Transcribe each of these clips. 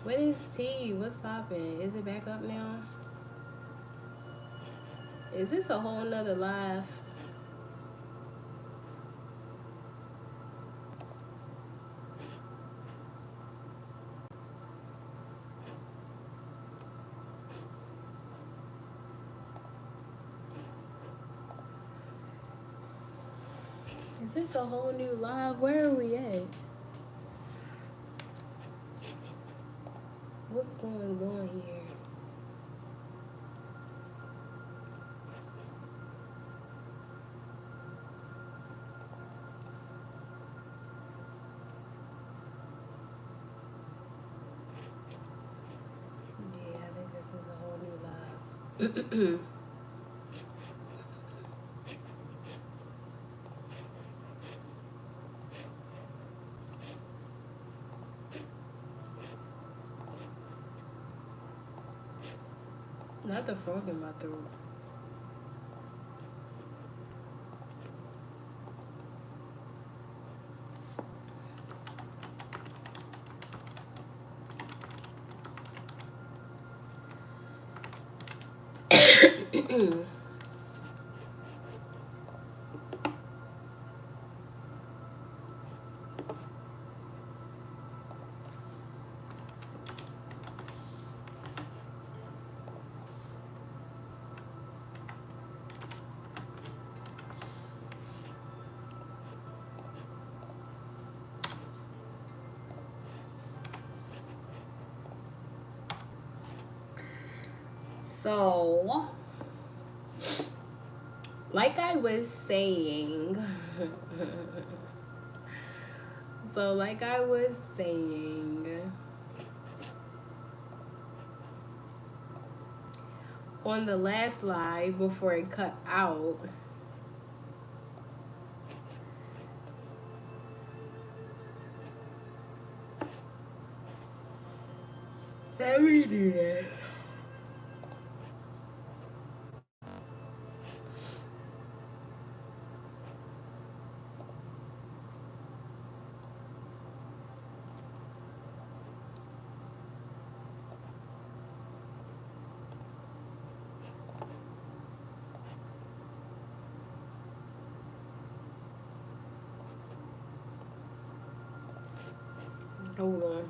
What is T? What's popping? Is it back up now? Is this a whole nother live? Is this a whole new live? Where are we at? What's going on here? Yeah, I think this is a whole new live. Not the frog in my throat. So, like I was saying, on the last live before it cut out, let me do that. Hold on.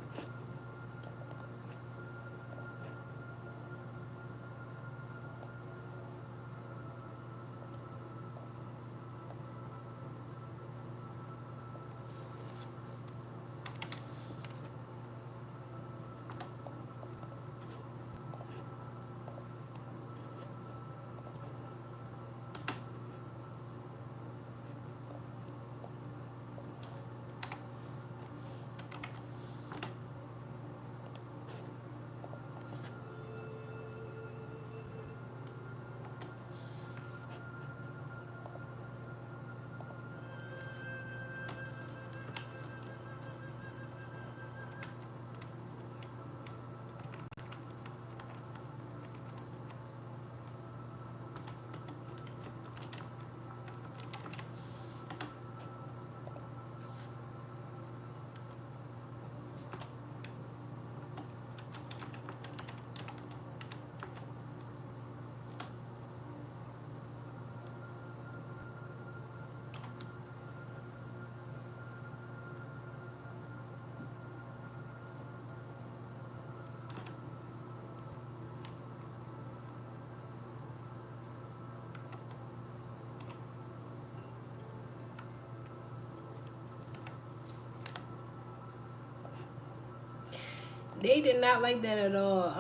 They did not like that at all.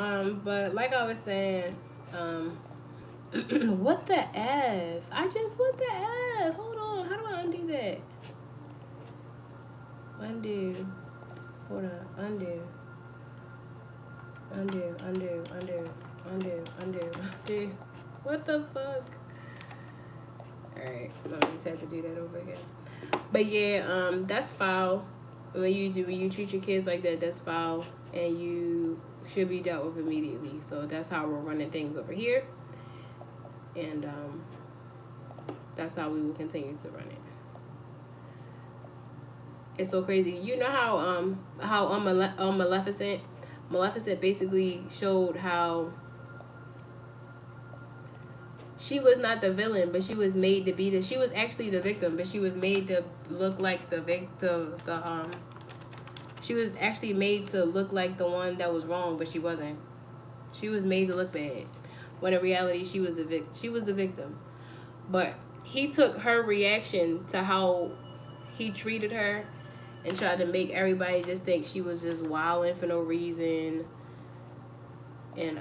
But like I was saying, what the F? What the F? Hold on. How do I undo that? Undo. Hold on. Undo. Undo. What the fuck? Alright. I just had to do that over again. But yeah, that's foul. When you treat your kids like that, that's foul. And you should be dealt with immediately. So that's how we're running things over here. And that's how we will continue to run it. It's so crazy. You know how on Maleficent, Maleficent basically showed how she was not the villain, but she was made to be she was actually the victim, but she was made to look like the victim. She was actually made to look like the one that was wrong, but she wasn't. She was made to look bad, when in reality she was the victim. But he took her reaction to how he treated her and tried to make everybody just think she was just wilding for no reason, and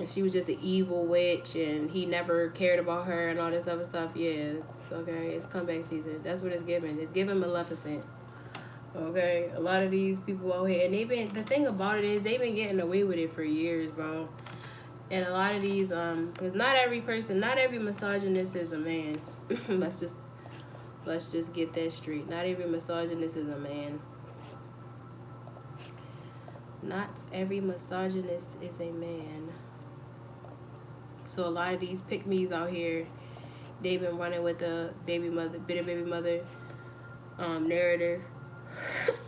she was just an evil witch, and he never cared about her and all this other stuff. Yeah, okay, it's comeback season. That's what it's giving. It's giving Maleficent. Okay, a lot of these people out here, and the thing about it is they've been getting away with it for years, bro. And a lot of these, because not every misogynist is a man. let's just get that straight. Not every misogynist is a man. Not every misogynist is a man. So a lot of these pick-me's out here, they've been running with the bitter baby mother narrative.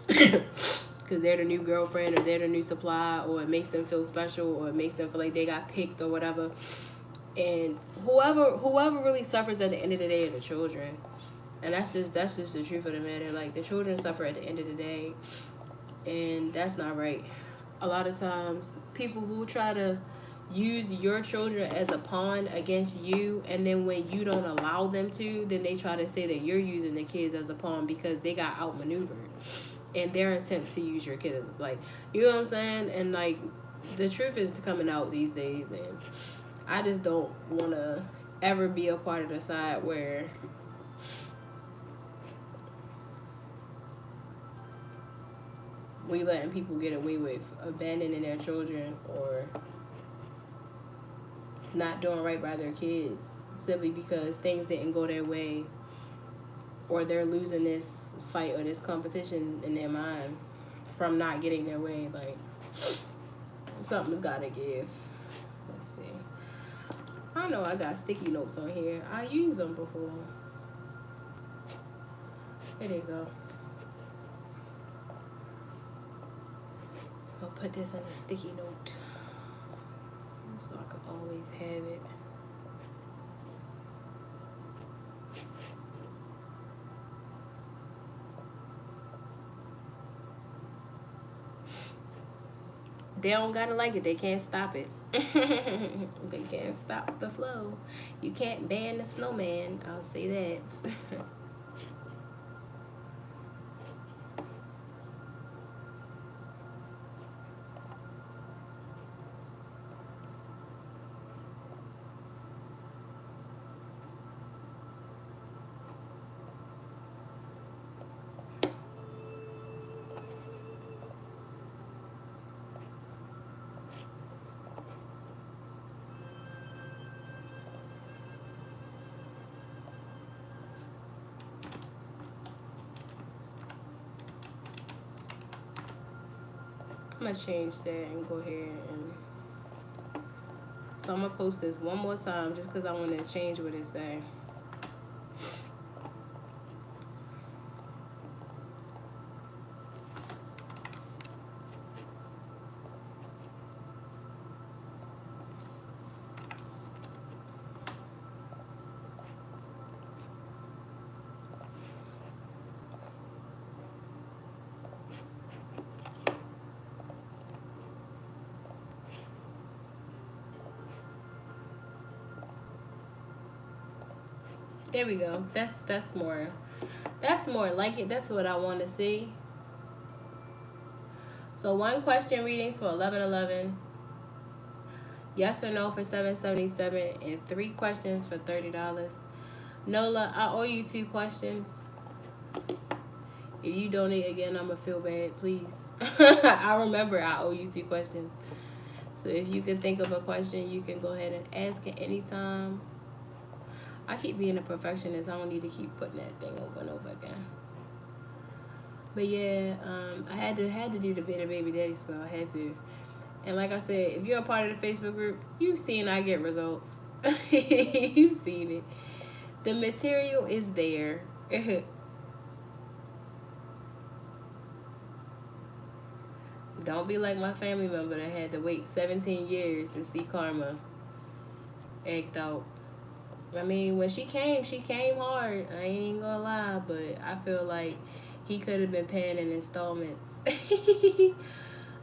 Because they're the new girlfriend, or they're the new supply, or it makes them feel special, or it makes them feel like they got picked or whatever. And whoever really suffers at the end of the day are the children. And that's just the truth of the matter. Like, the children suffer at the end of the day, and that's not right. A lot of times people will try to use your children as a pawn against you, and then when you don't allow them to, then they try to say that you're using the kids as a pawn because they got outmaneuvered in their attempt to use your kid as, like, you know what I'm saying? And like, the truth is coming out these days, and I just don't want to ever be a part of the side where we letting people get away with abandoning their children or not doing right by their kids simply because things didn't go their way, or they're losing this fight or this competition in their mind from not getting their way. Like, something's gotta give. Let's see. I know I got sticky notes on here. I used them before. There they go. I'll put this in a sticky note so I can always have it. They don't gotta like it. They can't stop it. They can't stop the flow. You can't ban the snowman. I'll say that. I'm gonna change that and go ahead and so I'm gonna post this one more time just because I want to change what it say. There we go. That's more like it. That's what I want to see. So 1 question readings for $11.11. Yes or no for $7.77, and 3 questions for $30. Nola, I owe you 2 questions. If you donate again, I'ma feel bad, please. I remember I owe you 2 questions. So if you can think of a question, you can go ahead and ask at any time. I keep being a perfectionist. I don't need to keep putting that thing over and over again. But yeah, I had to do the bitter baby daddy spell. I had to. And like I said, if you're a part of the Facebook group, you've seen I get results. You've seen it. The material is there. Don't be like my family member that had to wait 17 years to see karma act out. I mean, when she came hard. I ain't gonna lie, but I feel like he could have been paying in installments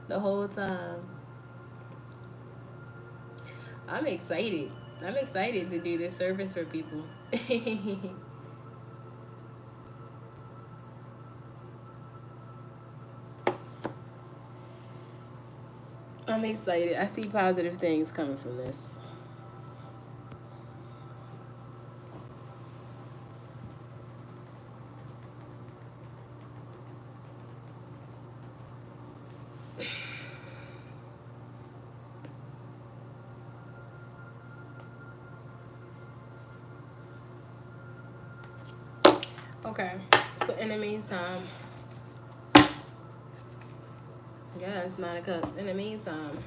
the whole time. I'm excited. I'm excited to do this service for people. I'm excited. I see positive things coming from this. Okay, so in the meantime, yeah, it's 9 of Cups. In the meantime,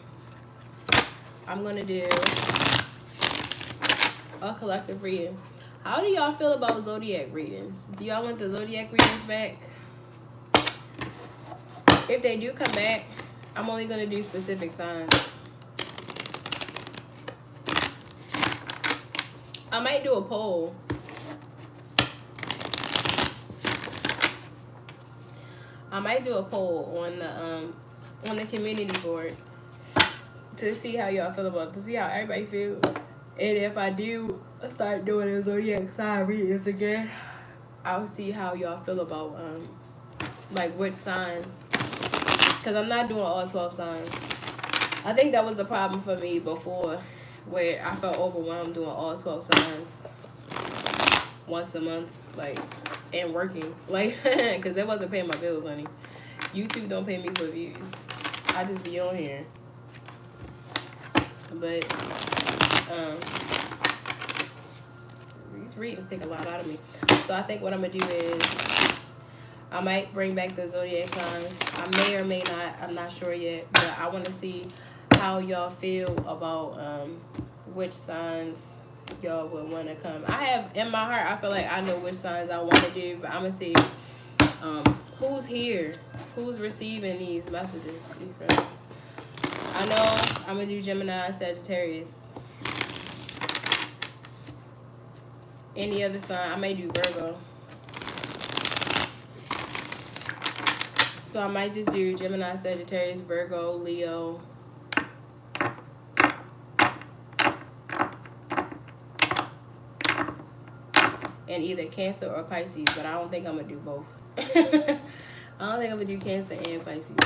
I'm gonna do a collective reading. How do y'all feel about zodiac readings? Do y'all want the zodiac readings back? If they do come back, I'm only gonna do specific signs. I might do a poll. I might do a poll on the community board to see how y'all feel about it, to see how everybody feels. And if I do start doing a zodiac sign readings again, I'll see how y'all feel about like which signs, because I'm not doing all 12 signs. I think that was the problem for me before, where I felt overwhelmed doing all 12 signs once a month, like, and working, like, because it wasn't paying my bills, honey. YouTube don't pay me for views. I just be on here. But these readings take a lot out of me. So I think what I'm gonna do is I might bring back the zodiac signs. I may or may not. I'm not sure yet. But I want to see how y'all feel about which signs y'all would want to come. I have in my heart, I feel like I know which signs I want to do, but I'm gonna see who's here, who's receiving these messages. I know I'm gonna do Gemini and Sagittarius. Any other sign, I may do Virgo. So I might just do Gemini, Sagittarius, Virgo, Leo. And either Cancer or Pisces, but I don't think I'm gonna do both. I don't think I'm gonna do Cancer and Pisces.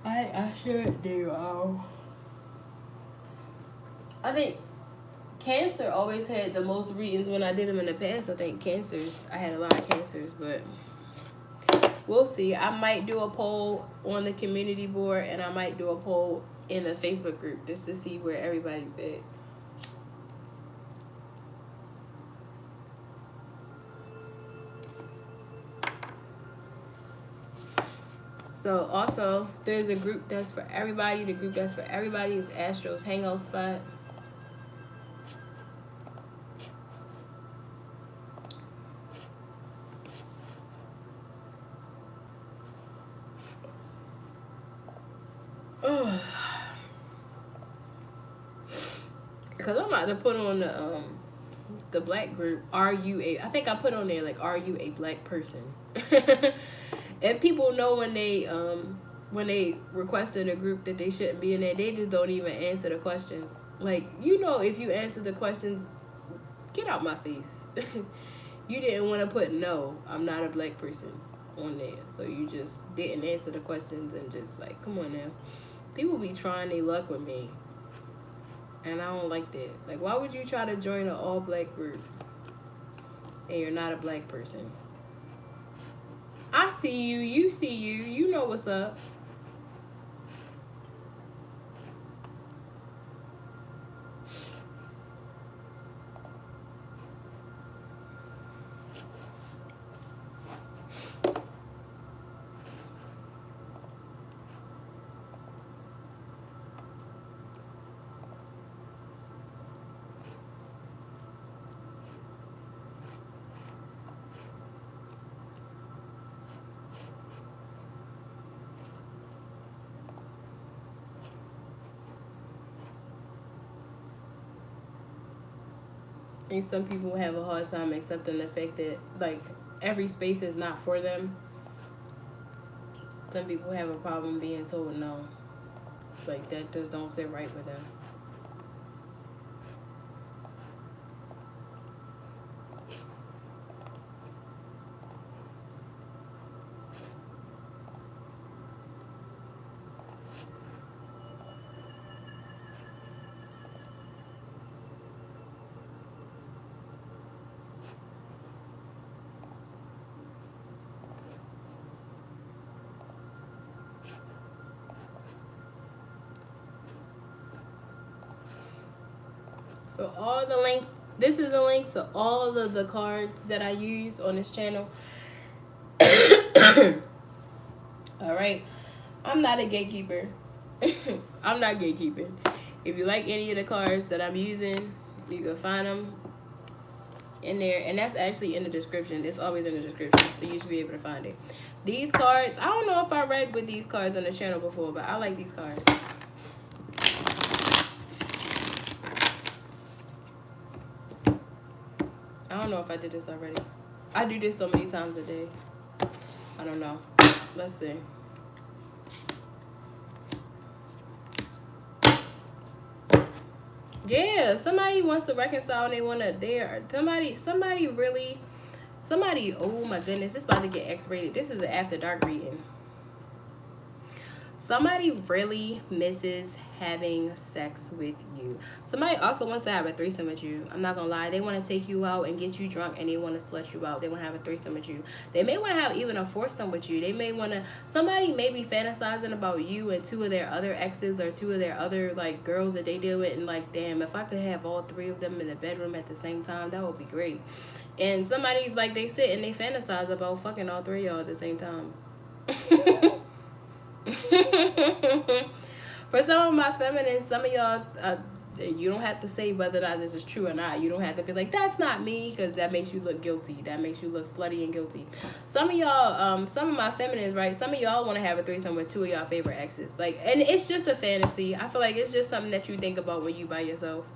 I should do. I think Cancer always had the most readings when I did them in the past. I think Cancers, I had a lot of Cancers, but we'll see. I might do a poll on the community board, and I might do a poll in the Facebook group just to see where everybody's at. So also, there's a group that's for everybody. The group that's for everybody is Astro's Hangout spot. Because I'm about to put on the black group. I think I put on there like, are you a black person? And people know when they requested a group that they shouldn't be in there, they just don't even answer the questions. Like, you know, if you answer the questions, get out my face. You didn't want to put no, I'm not a black person on there. So you just didn't answer the questions and just like, come on now. People be trying their luck with me. And I don't like that. Like, why would you try to join an all-black group and you're not a black person? I see you, you see you, you know what's up. And some people have a hard time accepting the fact that, like, every space is not for them. Some people have a problem being told no. Like, that just don't sit right with them. So all the links, this is a link to all of the cards that I use on this channel. All right. I'm not a gatekeeper. I'm not gatekeeping. If you like any of the cards that I'm using, you can find them in there. And that's actually in the description. It's always in the description. So you should be able to find it. These cards, I don't know if I read with these cards on the channel before, but I like these cards. I don't know if I did this already. I do this so many times a day. I don't know. Let's see. Yeah, somebody wants to reconcile and they want to, somebody, oh my goodness, it's about to get X-rated. This is an after dark reading. Somebody really misses having sex with you. Somebody also wants to have a threesome with you. I'm not gonna lie. They want to take you out and get you drunk, and they want to slut you out. They want to have a threesome with you. They may want to have even a foursome with you. They may want to, somebody may be fantasizing about you and two of their other exes or two of their other, like, girls that they deal with, and like, damn, if I could have all three of them in the bedroom at the same time, that would be great. And somebody, like, they sit and they fantasize about fucking all three of y'all at the same time. For some of my feminines, some of y'all, you don't have to say whether or not this is true or not. You don't have to be like, that's not me, because that makes you look guilty. That makes you look slutty and guilty. Some of y'all, some of my feminines, right? Some of y'all want to have a threesome with two of y'all favorite exes. Like, and it's just a fantasy. I feel like it's just something that you think about when you by yourself.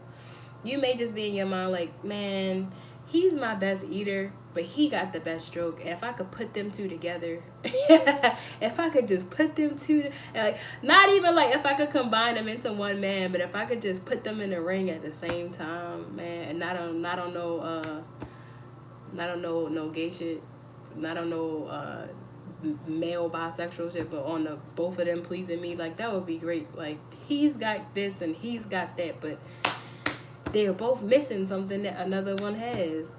You may just be in your mind like, man, he's my best eater, but he got the best stroke. And if I could put them two together, if I could just put them two, like, not even like if I could combine them into one man, but if I could just put them in the ring at the same time, man, and not on no gay shit, not on no male bisexual shit, but on the both of them pleasing me, like, that would be great. Like, he's got this and he's got that, but they're both missing something that another one has.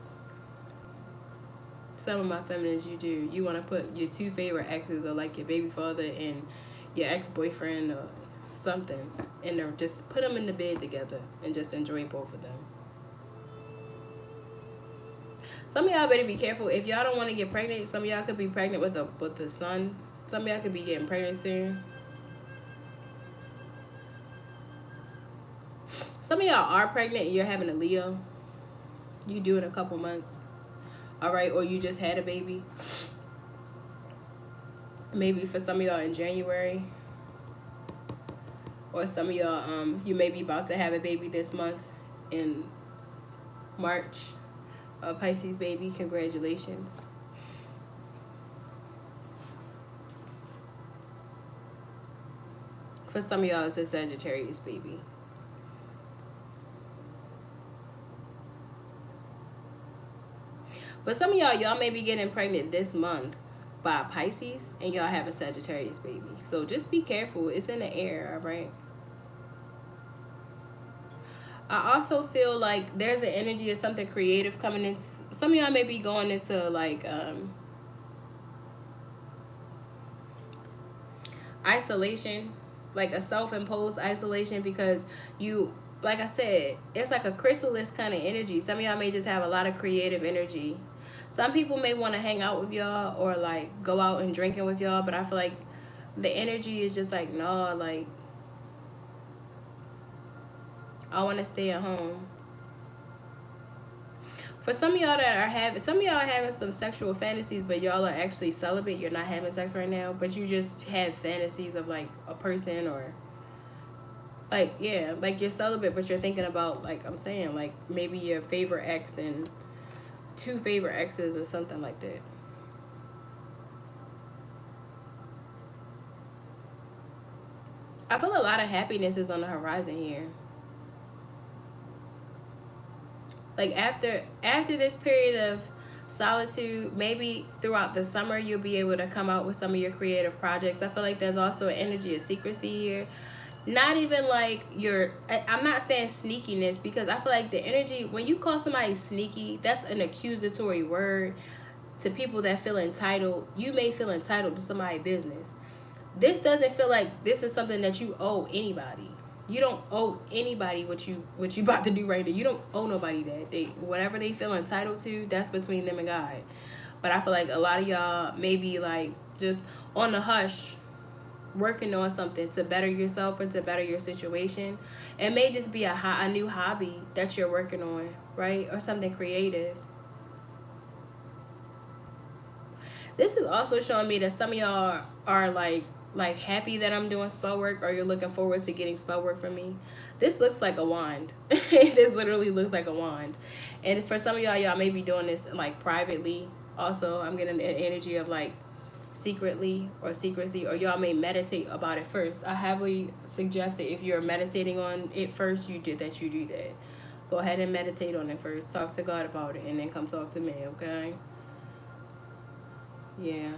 Some of my feminines, you do. You want to put your two favorite exes, or like your baby father and your ex-boyfriend or something, and just put them in the bed together and just enjoy both of them. Some of y'all better be careful. If y'all don't want to get pregnant, some of y'all could be pregnant with the son. Some of y'all could be getting pregnant soon. Some of y'all are pregnant and you're having a Leo. You do in a couple months. All right, or you just had a baby. Maybe for some of y'all in January. Or some of y'all, you may be about to have a baby this month in March. A Pisces baby, congratulations. For some of y'all, it's a Sagittarius baby. For some of y'all, y'all may be getting pregnant this month by Pisces, and y'all have a Sagittarius baby. So just be careful. It's in the air, all right? I also feel like there's an energy of something creative coming in. Some of y'all may be going into, like, isolation, like a self-imposed isolation, because you, like I said, it's like a chrysalis kind of energy. Some of y'all may just have a lot of creative energy. Some people may want to hang out with y'all or like go out and drinking with y'all, but I feel like the energy is just like, no, like, I want to stay at home. For some of y'all that are having, some of y'all are having some sexual fantasies, but y'all are actually celibate. You're not having sex right now, but you just have fantasies of like a person, or Like, yeah, like you're celibate, but you're thinking about, like I'm saying, like maybe your favorite ex and 2 favorite exes or something like that. I feel a lot of happiness is on the horizon here. Like after this period of solitude, maybe throughout the summer you'll be able to come out with some of your creative projects. I feel like there's also an energy of secrecy here. Not even like I'm not saying sneakiness, because I feel like the energy, when you call somebody sneaky, that's an accusatory word to people that feel entitled. You may feel entitled to somebody's business. This doesn't feel like this is something that you owe anybody. You don't owe anybody what you about to do right now. You don't owe nobody that. They, whatever they feel entitled to, that's between them and God. But I feel like a lot of y'all may be like just on the hush, working on something to better yourself and to better your situation. It may just be a new hobby that you're working on, right? Or something creative. This is also showing me that some of y'all are like happy that I'm doing spell work, or you're looking forward to getting spell work from me. This looks like a wand. This literally looks like a wand. And for some of y'all may be doing this like privately. Also, I'm getting an energy of like secretly or secrecy, or y'all may meditate about it first. I heavily suggest that if you're meditating on it first, you do that. Go ahead and meditate on it first. Talk to God about it, and then come talk to me, okay? Yeah.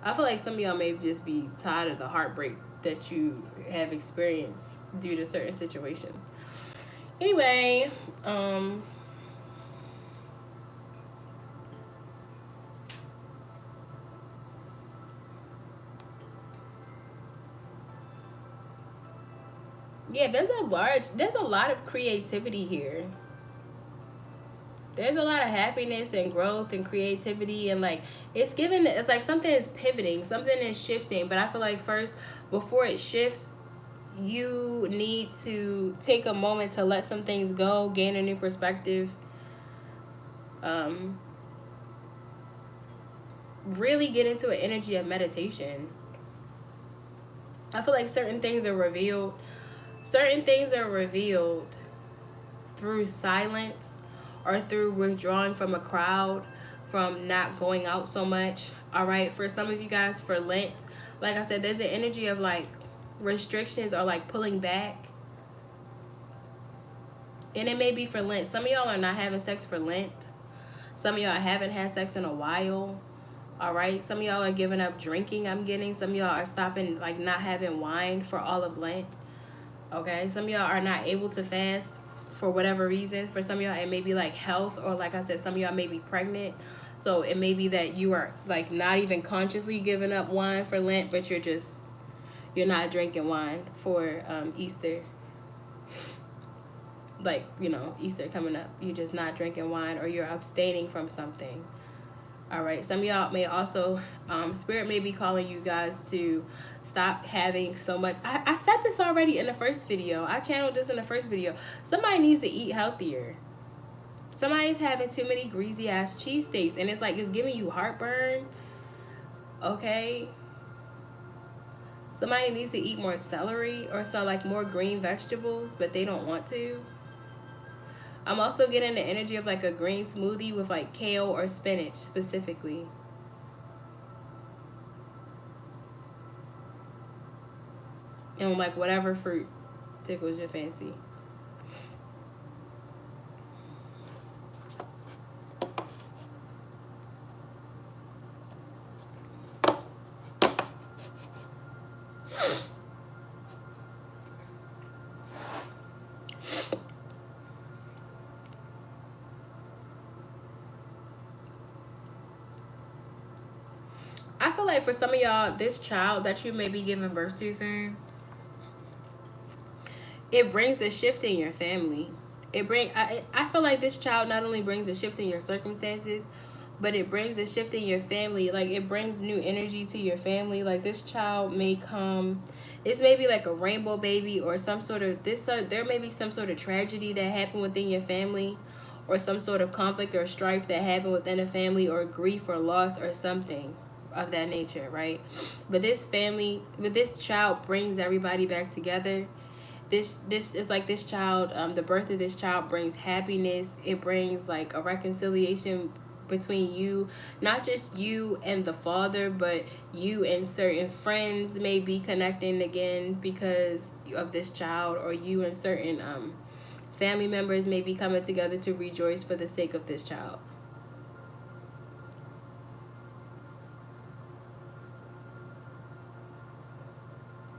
I feel like some of y'all may just be tired of the heartbreak that you have experienced due to certain situations. Anyway, yeah, there's a lot of creativity here. There's a lot of happiness and growth and creativity, and like it's like something is pivoting, something is shifting. But I feel like first, before it shifts, you need to take a moment to let some things go, gain a new perspective, really get into an energy of meditation. I feel like certain things are revealed through silence, or through withdrawing from a crowd, from not going out so much. All right, for some of you guys, for Lent, like I said, there's an energy of like restrictions or like pulling back. And it may be for Lent. Some of y'all are not having sex for Lent. Some of y'all haven't had sex in a while. All right, some of y'all are giving up drinking. I'm getting some of y'all are stopping, like not having wine for all of Lent. Okay, some of y'all are not able to fast for whatever reasons. For some of y'all, it may be like health, or like I said, some of y'all may be pregnant. So it may be that you are like not even consciously giving up wine for Lent, but you're not drinking wine for Easter. Like, Easter coming up, you're just not drinking wine, or you're abstaining from something. All right, some of y'all may also, Spirit may be calling you guys to stop having so much. I said this already in the first video. I channeled this in the first video. Somebody needs to eat healthier. Somebody's having too many greasy ass cheesesteaks, and it's like it's giving you heartburn. Okay. Somebody needs to eat more celery, or so like more green vegetables, but they don't want to. I'm also getting the energy of like a green smoothie with like kale or spinach specifically. And like whatever fruit tickles your fancy. I feel like for some of y'all, this child that you may be giving birth to soon, it brings a shift in your family. I feel like this child not only brings a shift in your circumstances, but it brings a shift in your family. Like it brings new energy to your family. Like this child may come, this may be like a rainbow baby, or some sort of there may be some sort of tragedy that happened within your family, or some sort of conflict or strife that happened within a family, or grief or loss or something. of that nature, right? But this family, but this child brings everybody back together. This is like this child, the birth of this child brings happiness. It brings like a reconciliation between you, not just you and the father, but you and certain friends may be connecting again because of this child, or you and certain family members may be coming together to rejoice for the sake of this child.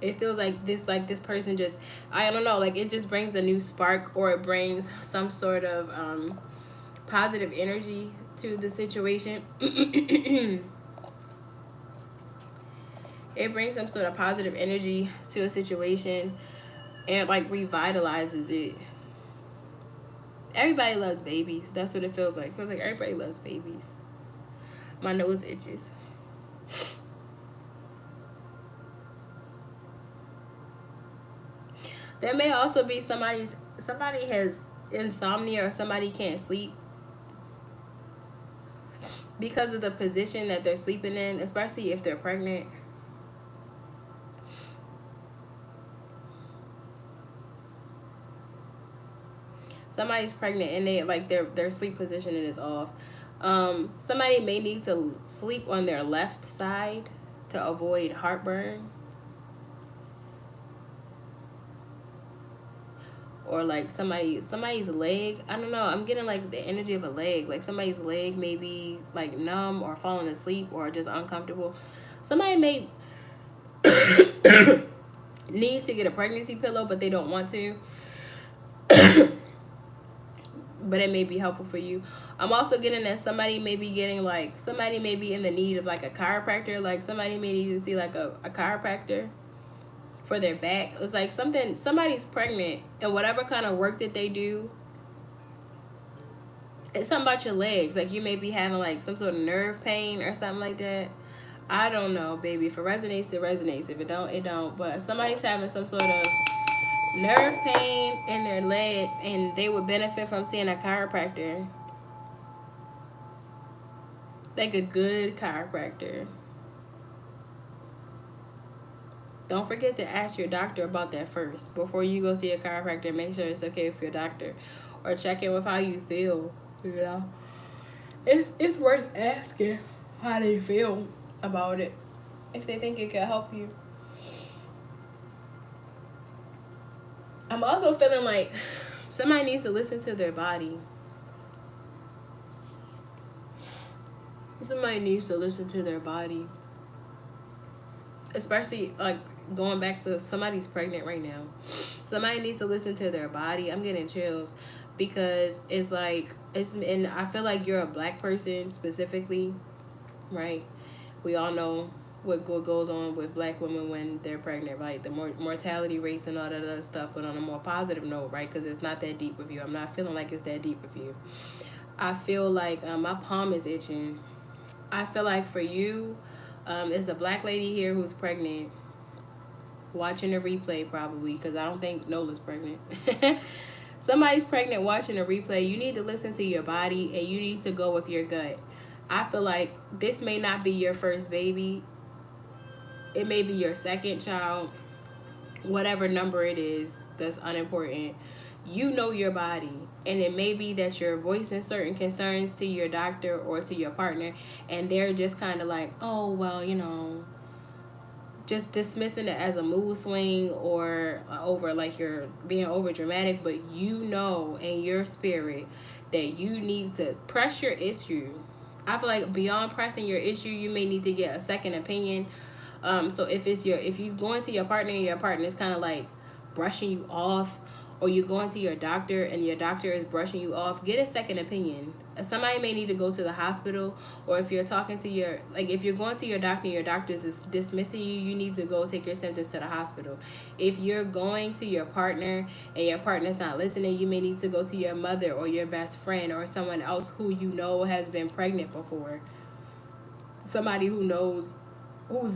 It feels like this person just, I don't know, like it just brings a new spark, or it brings some sort of positive energy to the situation. It brings some sort of positive energy to a situation, and like revitalizes it. Everybody loves babies. That's what it feels like. It feels like everybody loves babies. My nose itches. There may also be somebody has insomnia, or somebody can't sleep because of the position that they're sleeping in, especially if they're pregnant. Somebody's pregnant and they like their sleep positioning is off. Somebody may need to sleep on their left side to avoid heartburn. Or like somebody's leg, I don't know, I'm getting like the energy of a leg, like somebody's leg may be like numb or falling asleep or just uncomfortable. Somebody may need to get a pregnancy pillow, but they don't want to. But it may be helpful for you. I'm also getting that somebody may be getting like, somebody may be in the need of like a chiropractor, like somebody may need to see like a chiropractor for their back. It's like somebody's pregnant, and whatever kind of work that they do, it's something about your legs. Like you may be having like some sort of nerve pain or something like that. I don't know, baby. If it resonates, it resonates. If it don't, it don't. But somebody's having some sort of nerve pain in their legs, and they would benefit from seeing a chiropractor. Like a good chiropractor. Don't forget to ask your doctor about that first. Before you go see a chiropractor, make sure it's okay with your doctor. Or check in with how you feel. You know? It's worth asking how they feel about it, if they think it could help you. I'm also feeling like somebody needs to listen to their body. Somebody needs to listen to their body. Especially like going back to somebody's pregnant right now. Somebody needs to listen to their body. I'm getting chills because it's like, and I feel like you're a black person specifically, right? We all know what goes on with black women when they're pregnant, right? The mortality rates and all that other stuff. But on a more positive note, right? Because it's not that deep with you. I'm not feeling like it's that deep with you. I feel like my palm is itching. I feel like for you, it's a black lady here who's pregnant, watching a replay probably, because I don't think Nola's pregnant. Somebody's pregnant watching a replay. You need to listen to your body, and you need to go with your gut. I feel like this may not be your first baby. It may be your second child. Whatever number it is, that's unimportant. You know your body, and it may be that you're voicing certain concerns to your doctor or to your partner, and they're just kind of like, oh, well, you know, just dismissing it as a mood swing or over, like you're being over dramatic. But you know in your spirit that you need to press your issue. I feel like beyond pressing your issue, you may need to get a second opinion. So if you're going to your partner and your partner is kind of like brushing you off, or you're going to your doctor and your doctor is brushing you off, get a second opinion. Somebody may need to go to the hospital, or if you're talking to if you're going to your doctor and your doctor is dismissing you, you need to go take your symptoms to the hospital. If you're going to your partner and your partner's not listening, you may need to go to your mother or your best friend or someone else who you know has been pregnant before. Somebody who's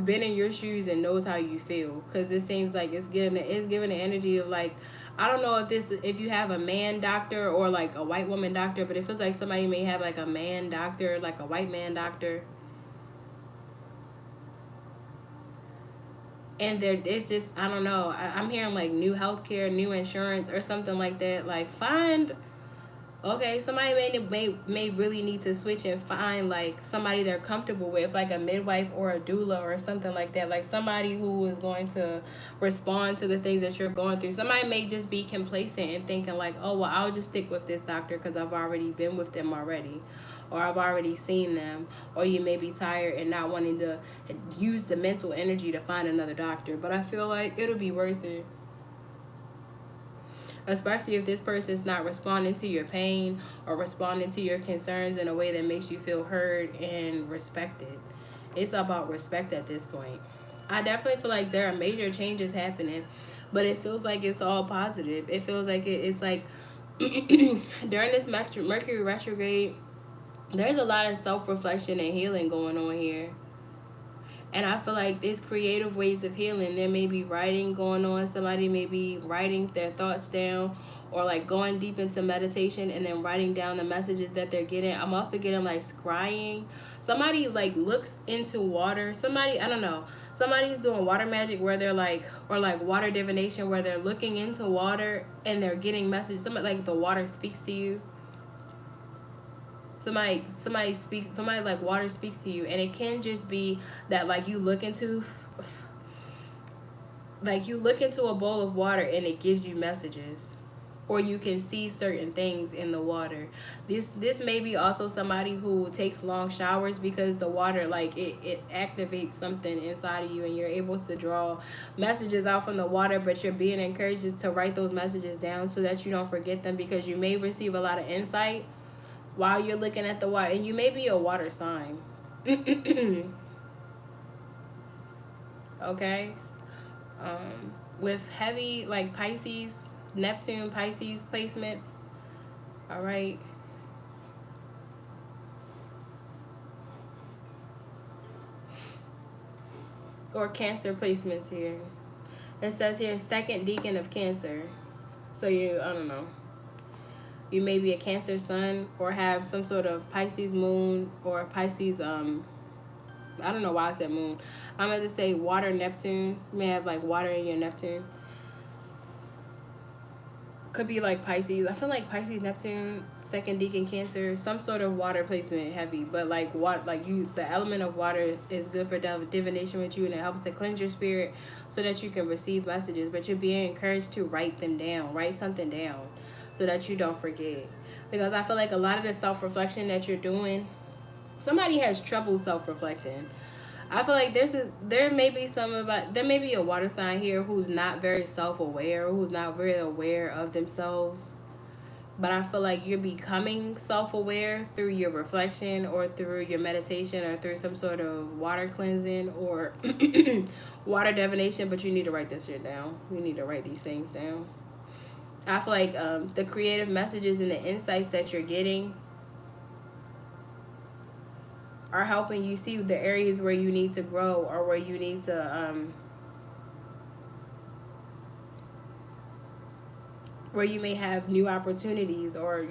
been in your shoes and knows how you feel, because it seems like it's giving the energy of like, I don't know if you have a man doctor or like a white woman doctor, but it feels like somebody may have like a man doctor, like a white man doctor. and it's just, I don't know, I'm hearing like new healthcare, new insurance, or something like that. Like, find, okay, somebody may really need to switch and find like somebody they're comfortable with, like a midwife or a doula or something like that. Like somebody who is going to respond to the things that you're going through. Somebody may just be complacent and thinking like, oh well, I'll just stick with this doctor because I've already been with them already, or I've already seen them. Or you may be tired and not wanting to use the mental energy to find another doctor. But I feel like it'll be worth it, especially if this person's not responding to your pain or responding to your concerns in a way that makes you feel heard and respected. It's about respect at this point. I definitely feel like there are major changes happening, but it feels like it's all positive. It feels like it's like during this Mercury retrograde, there's a lot of self-reflection and healing going on here. And I feel like there's creative ways of healing. There may be writing going on. Somebody may be writing their thoughts down, or like going deep into meditation and then writing down the messages that they're getting. I'm also getting like scrying. Somebody like looks into water. Somebody, I don't know. Somebody's doing water magic where they're like, or like water divination where they're looking into water and they're getting messages. Somebody like the water speaks to you. Somebody like water speaks to you, and it can just be that like you look into a bowl of water and it gives you messages, or you can see certain things in the water. This may be also somebody who takes long showers, because the water, like it activates something inside of you and you're able to draw messages out from the water. But you're being encouraged to write those messages down so that you don't forget them, because you may receive a lot of insight while you're looking at the water. And you may be a water sign. Okay. With heavy like Pisces, Neptune, Pisces placements. All right. Or Cancer placements here. It says here, second decan of Cancer. So you, I don't know. You may be a Cancer sun, or have some sort of Pisces moon, or Pisces, I don't know why I said moon. I'm going to say water Neptune. You may have like water in your Neptune. Could be like Pisces. I feel like Pisces, Neptune, second decan Cancer, some sort of water placement heavy. But like what, like you, the element of water is good for divination with you, and it helps to cleanse your spirit so that you can receive messages. But you're being encouraged to write them down. Write something down so that you don't forget. Because I feel like a lot of the self-reflection that you're doing, somebody has trouble self-reflecting. I feel like there may be a water sign here who's not very self-aware, who's not very aware of themselves. But I feel like you're becoming self-aware through your reflection, or through your meditation, or through some sort of water cleansing, or water divination. But you need to write this shit down. You need to write these things down. I feel like the creative messages and the insights that you're getting are helping you see the areas where you need to grow, or where you need to where you may have new opportunities, or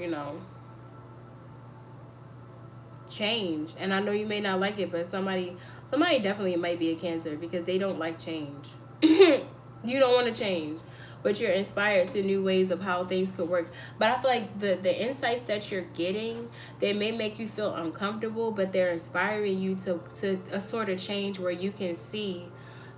change. And I know you may not like it, but somebody definitely might be a Cancer, because they don't like change. You don't want to change, but you're inspired to new ways of how things could work. But I feel like the insights that you're getting, they may make you feel uncomfortable, but they're inspiring you to a sort of change where you can see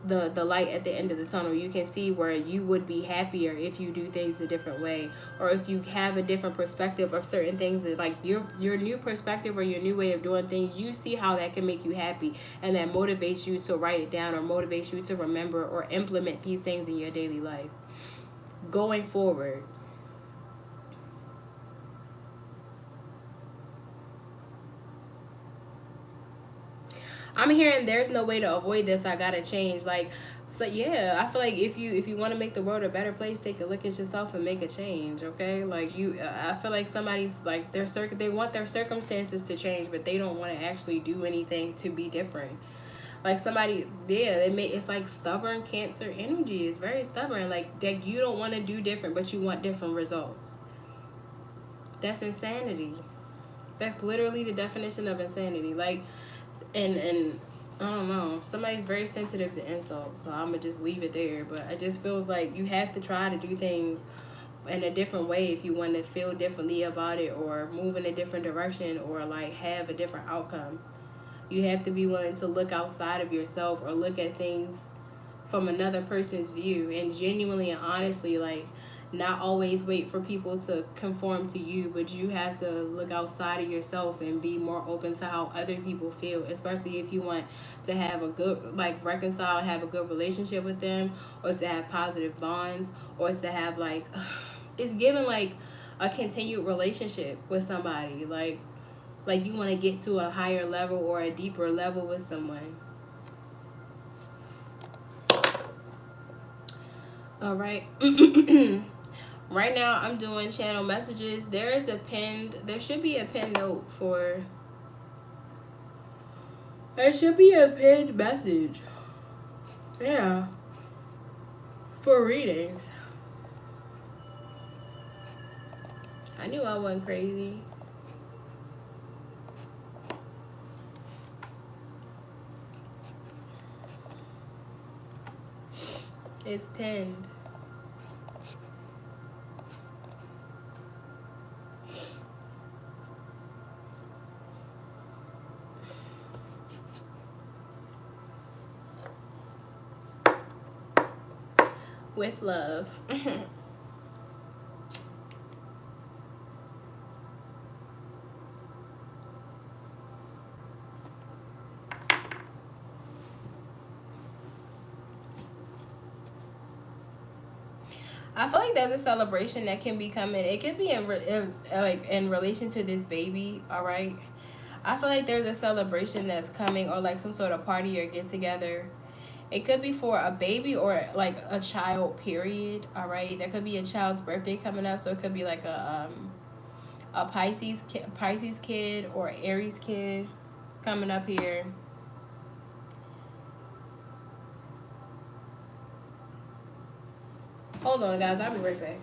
the light at the end of the tunnel. You can see where you would be happier if you do things a different way, or if you have a different perspective of certain things, that like your new perspective or your new way of doing things, you see how that can make you happy, and that motivates you to write it down, or motivates you to remember or implement these things in your daily life going forward. I'm hearing there's no way to avoid this. I gotta change. Like, so yeah, I feel like if you want to make the world a better place, take a look at yourself and make a change. Okay, like I feel like somebody's like they want their circumstances to change, but they don't want to actually do anything to be different. Like somebody, yeah, it's like stubborn Cancer energy. It's very stubborn. Like that you don't want to do different, but you want different results. That's insanity. That's literally the definition of insanity. Like, and I don't know. Somebody's very sensitive to insults, so I'm gonna just leave it there. But it just feels like you have to try to do things in a different way if you want to feel differently about it, or move in a different direction, or like have a different outcome. You have to be willing to look outside of yourself, or look at things from another person's view, and genuinely and honestly, like, not always wait for people to conform to you, but you have to look outside of yourself and be more open to how other people feel, especially if you want to have a good, like, reconcile and have a good relationship with them, or to have positive bonds, or to have like it's given like a continued relationship with somebody, like you want to get to a higher level or a deeper level with someone. All right. Right now, I'm doing channel messages. There should be a pinned note for. There should be a pinned message. Yeah. For readings. I knew I wasn't crazy. It's pinned. With love. I feel like there's a celebration that can be coming. It could be like in relation to this baby. All right. I feel like there's a celebration that's coming, or like some sort of party or get together. It could be for a baby or like a child. Period. All right. There could be a child's birthday coming up, so it could be like a Pisces kid or Aries kid coming up here. Hold on, guys. I'll be right back.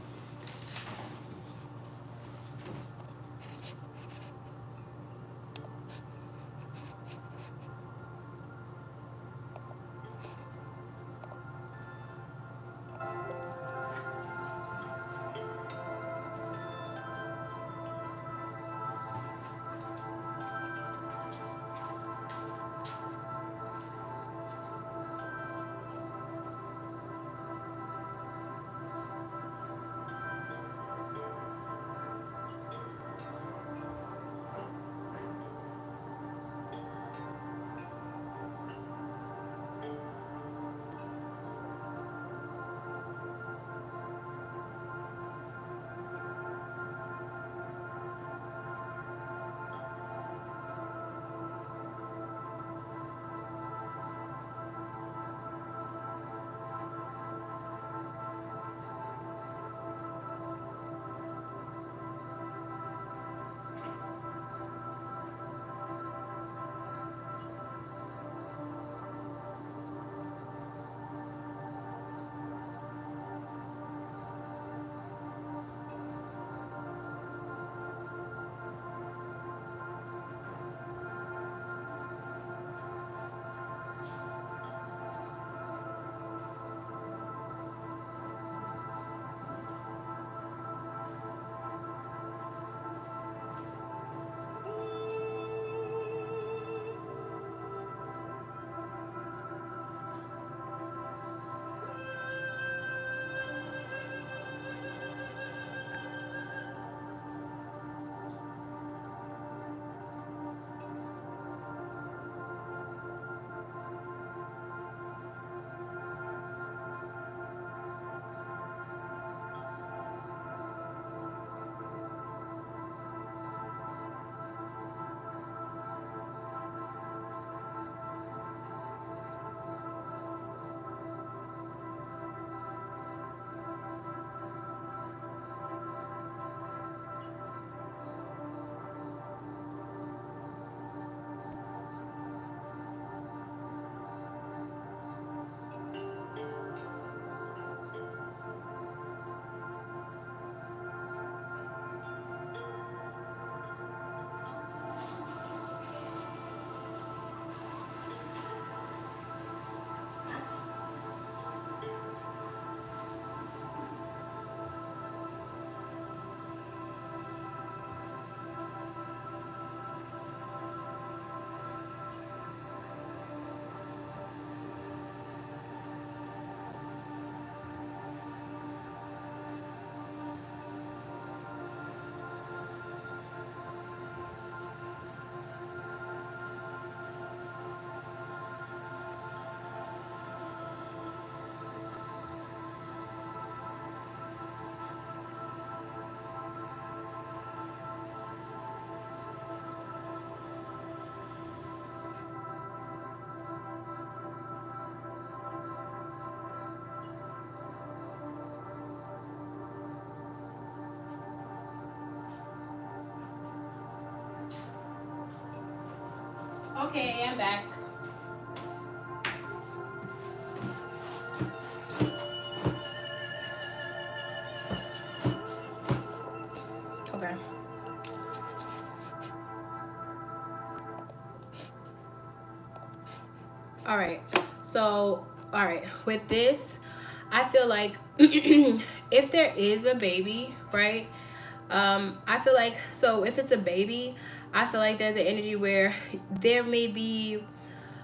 Okay, I'm back. Okay. All right. So, all right. With this, I feel like if there is a baby, right? I feel like, so if it's a baby, I feel like there's an energy where there may be,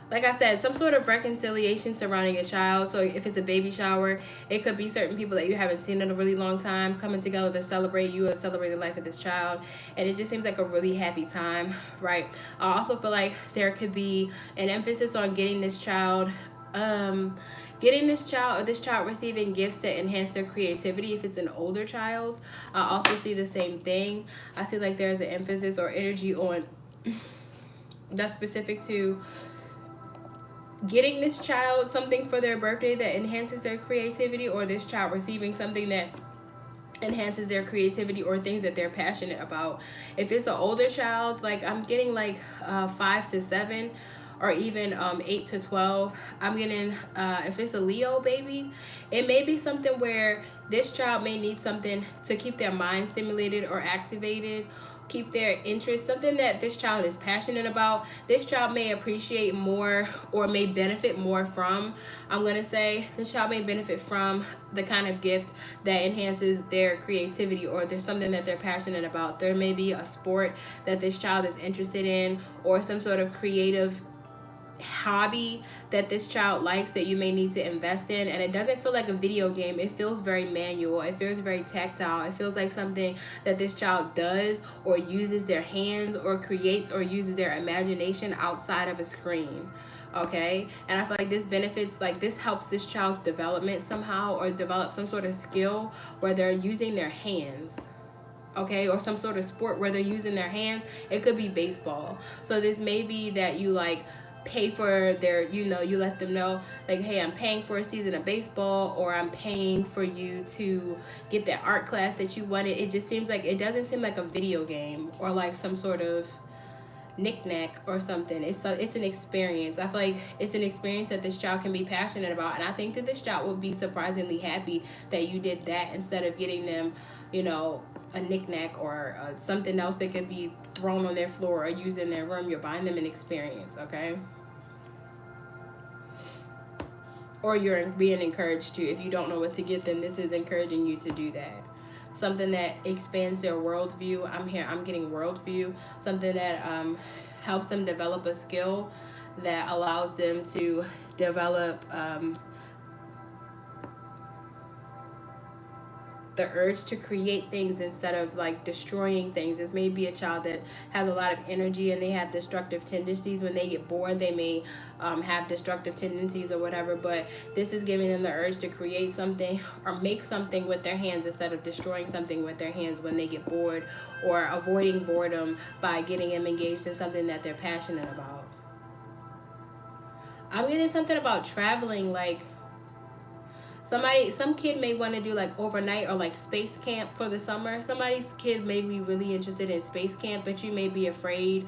like I said, some sort of reconciliation surrounding a child. So if it's a baby shower, it could be certain people that you haven't seen in a really long time coming together to celebrate you and celebrate the life of this child. And it just seems like a really happy time, right? I also feel like there could be an emphasis on getting this child receiving gifts that enhance their creativity if it's an older child. I also see the same thing. I see like there's an emphasis or energy on that's specific to getting this child something for their birthday that enhances their creativity, or this child receiving something that enhances their creativity or things that they're passionate about. If it's an older child, like I'm getting like 5 to 7 or even 8 to 12. I'm getting if it's a Leo baby, it may be something where this child may need something to keep their mind stimulated or activated, keep their interest, something that this child is passionate about. This child may appreciate more or may benefit more from, I'm going to say, this child may benefit from the kind of gift that enhances their creativity, or there's something that they're passionate about. There may be a sport that this child is interested in, or some sort of creative hobby that this child likes that you may need to invest in. And it doesn't feel like a video game. It feels very manual. It feels very tactile. It feels like something that this child does or uses their hands or creates or uses their imagination outside of a screen. Okay, and I feel like this benefits, like this helps this child's development somehow, or develop some sort of skill where they're using their hands. Okay, or some sort of sport where they're using their hands. It could be baseball. So this may be that you like pay for their, you know, you let them know like, hey, I'm paying for a season of baseball, or I'm paying for you to get that art class that you wanted. It just seems like, it doesn't seem like a video game or like some sort of knick-knack or something. It's an experience. I feel like it's an experience that this child can be passionate about, and I think that this child would be surprisingly happy that you did that instead of getting them, you know, a knick-knack or something else that could be thrown on their floor or used in their room. You're buying them an experience, okay? Or you're being encouraged to. If you don't know what to get them, this is encouraging you to do that. Something that expands their worldview. I'm getting worldview. Something that helps them develop a skill that allows them to develop the urge to create things instead of like destroying things. This may be a child that has a lot of energy and they have destructive tendencies. When they get bored, they may have destructive tendencies or whatever, but this is giving them the urge to create something or make something with their hands instead of destroying something with their hands when they get bored, or avoiding boredom by getting them engaged in something that they're passionate about. I'm getting something about traveling, like some kid may want to do like overnight or like space camp for the summer. Somebody's kid may be really interested in space camp, but you may be afraid.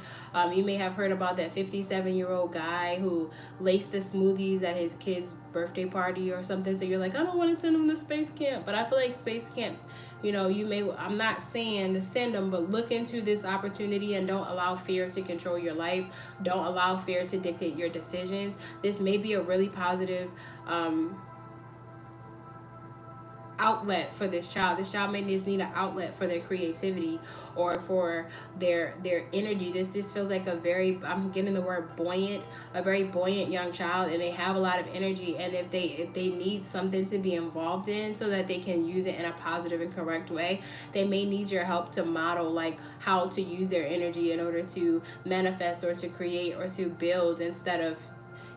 You may have heard about that 57-year-old guy who laced the smoothies at his kid's birthday party or something. So you're like, I don't want to send him to space camp. But I feel like space camp, you know, I'm not saying to send them, but look into this opportunity and don't allow fear to control your life. Don't allow fear to dictate your decisions. This may be a really positive outlet for this child. This child may just need an outlet for their creativity or for their energy. This feels like a very, I'm getting the word buoyant, a very buoyant young child, and they have a lot of energy. And if they need something to be involved in so that they can use it in a positive and correct way, they may need your help to model like how to use their energy in order to manifest or to create or to build, instead of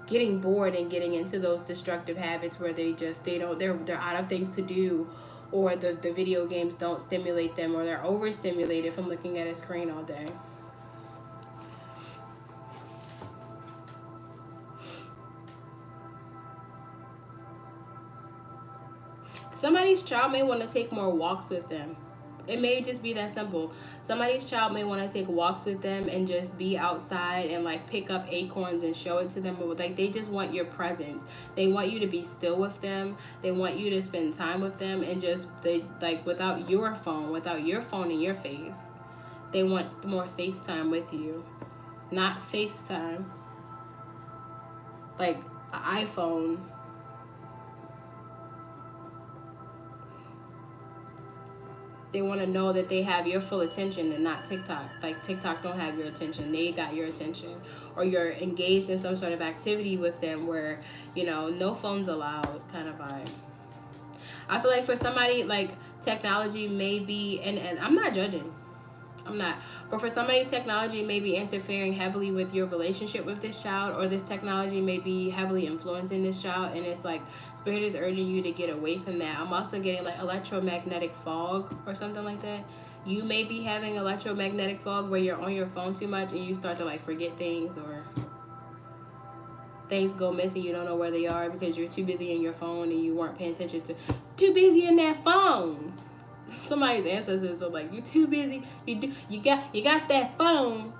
getting bored and getting into those destructive habits where they're out of things to do, or the video games don't stimulate them, or they're overstimulated from looking at a screen all day. Somebody's child may want to take more walks with them. it may just be that simple. Somebody's child may want to take walks with them and just be outside and like pick up acorns and show it to them, but like they just want your presence. They want you to be still with them. They want you to spend time with them, and just they like without your phone in your face. They want more FaceTime with you, not FaceTime like an iPhone. They want to know that they have your full attention and not TikTok. Like TikTok don't have your attention. They got your attention. Or you're engaged in some sort of activity with them where, you know, no phones allowed kind of vibe. I feel like for somebody, like technology may be, and I'm not judging. I'm not. But for somebody, technology may be interfering heavily with your relationship with this child, or this technology may be heavily influencing this child, and it's like Spirit is urging you to get away from that. I'm also getting like electromagnetic fog or something like that. You may be having electromagnetic fog where you're on your phone too much and you start to like forget things, or things go missing. You don't know where they are because you're too busy in your phone and you weren't paying attention to, too busy in that phone. Somebody's ancestors are like, you too busy. You got that phone.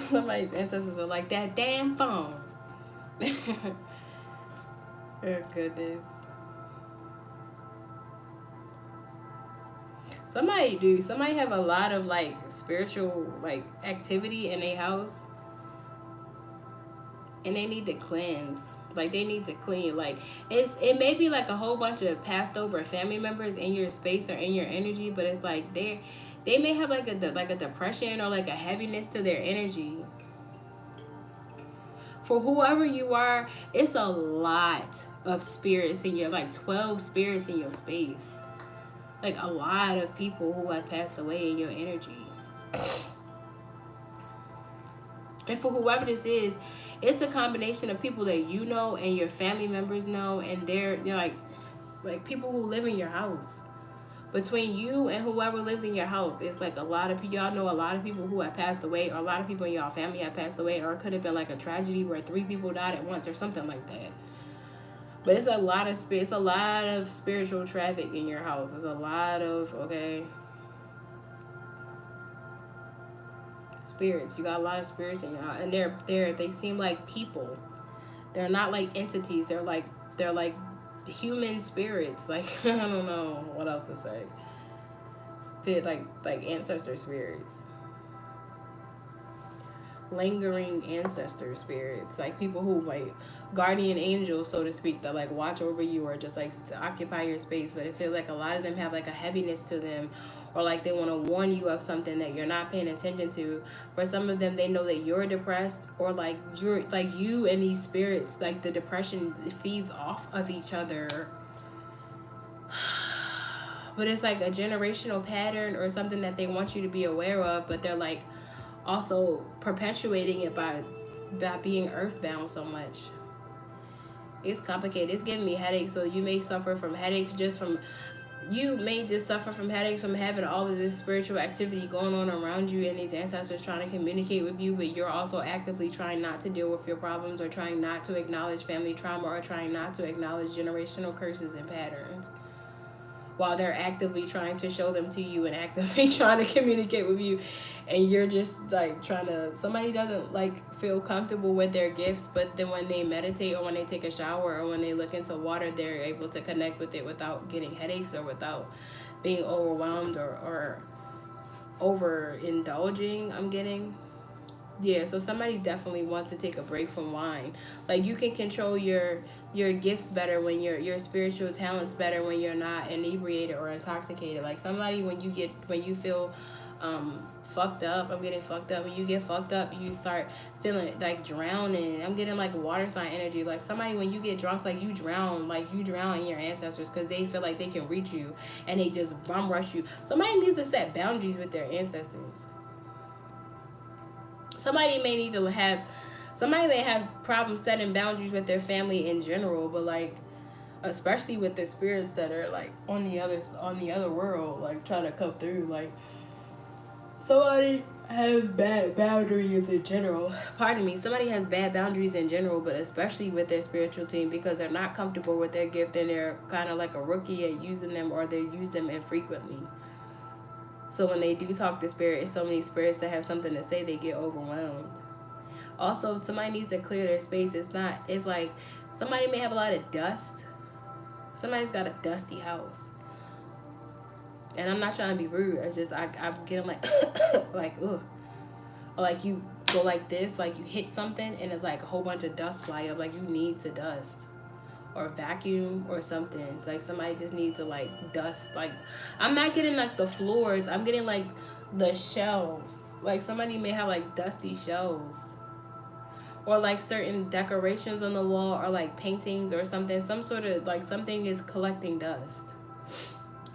Somebody's ancestors are like, that damn phone. Oh goodness. Somebody have a lot of like spiritual like activity in their house, and they need to cleanse. Like they need to clean. Like it may be like a whole bunch of passed over family members in your space or in your energy, but it's like they may have like a depression or like a heaviness to their energy. For whoever you are, it's a lot of spirits in your, like 12 spirits in your space. Like a lot of people who have passed away in your energy. And for whoever this is, it's a combination of people that you know and your family members know, and they're like people who live in your house. Between you and whoever lives in your house, it's like a lot of people. Y'all know a lot of people who have passed away, or a lot of people in y'all family have passed away, or it could have been like a tragedy where 3 people died at once or something like that. But it's a lot of spiritual traffic in your house. It's a lot of spirits. You got a lot of spirits in your house, and they seem like people. They're not like entities. They're like human spirits. Like I don't know what else to say. Like ancestor spirits. Lingering ancestor spirits, like people who like guardian angels, so to speak, that like watch over you or just like occupy your space. But it feels like a lot of them have like a heaviness to them, or like they want to warn you of something that you're not paying attention to. For some of them, they know that you're depressed, or like you're like you and these spirits, like the depression feeds off of each other. But it's like a generational pattern or something that they want you to be aware of, but they're like also perpetuating it by being earthbound so much. It's complicated. It's giving me headaches, so you may suffer from headaches from having all of this spiritual activity going on around you and these ancestors trying to communicate with you, but you're also actively trying not to deal with your problems, or trying not to acknowledge family trauma, or trying not to acknowledge generational curses and patterns, while they're actively trying to show them to you and actively trying to communicate with you. And you're just like somebody doesn't like feel comfortable with their gifts, but then when they meditate, or when they take a shower, or when they look into water, they're able to connect with it without getting headaches, or without being overwhelmed or overindulging. I'm getting. Yeah, so somebody definitely wants to take a break from wine. Like you can control your gifts better when your spiritual talents better when you're not inebriated or intoxicated. Like somebody when you feel fucked up, I'm getting fucked up. When you get fucked up, you start feeling like drowning. I'm getting like water sign energy. Like somebody when you get drunk, like you drown in your ancestors because they feel like they can reach you and they just bum rush you. Somebody needs to set boundaries with their ancestors. Somebody may have problems setting boundaries with their family in general, but like especially with the spirits that are like on the other world, like trying to come through. Like somebody has bad boundaries in general. Pardon me. Somebody has bad boundaries in general, but especially with their spiritual team, because they're not comfortable with their gift and they're kind of like a rookie at using them, or they use them infrequently. So when they do talk to spirit, it's so many spirits that have something to say, they get overwhelmed. Also, somebody needs to clear their space. It's like somebody may have a lot of dust. Somebody's got a dusty house. And I'm not trying to be rude. It's just I'm getting like like ugh. Or like you go like this, like you hit something and it's like a whole bunch of dust fly up. Like you need to dust or vacuum or something. It's like somebody just needs to like dust. Like I'm not getting like the floors. I'm getting like the shelves. Like somebody may have like dusty shelves. Or like certain decorations on the wall, or like paintings or something. Some sort of like something is collecting dust.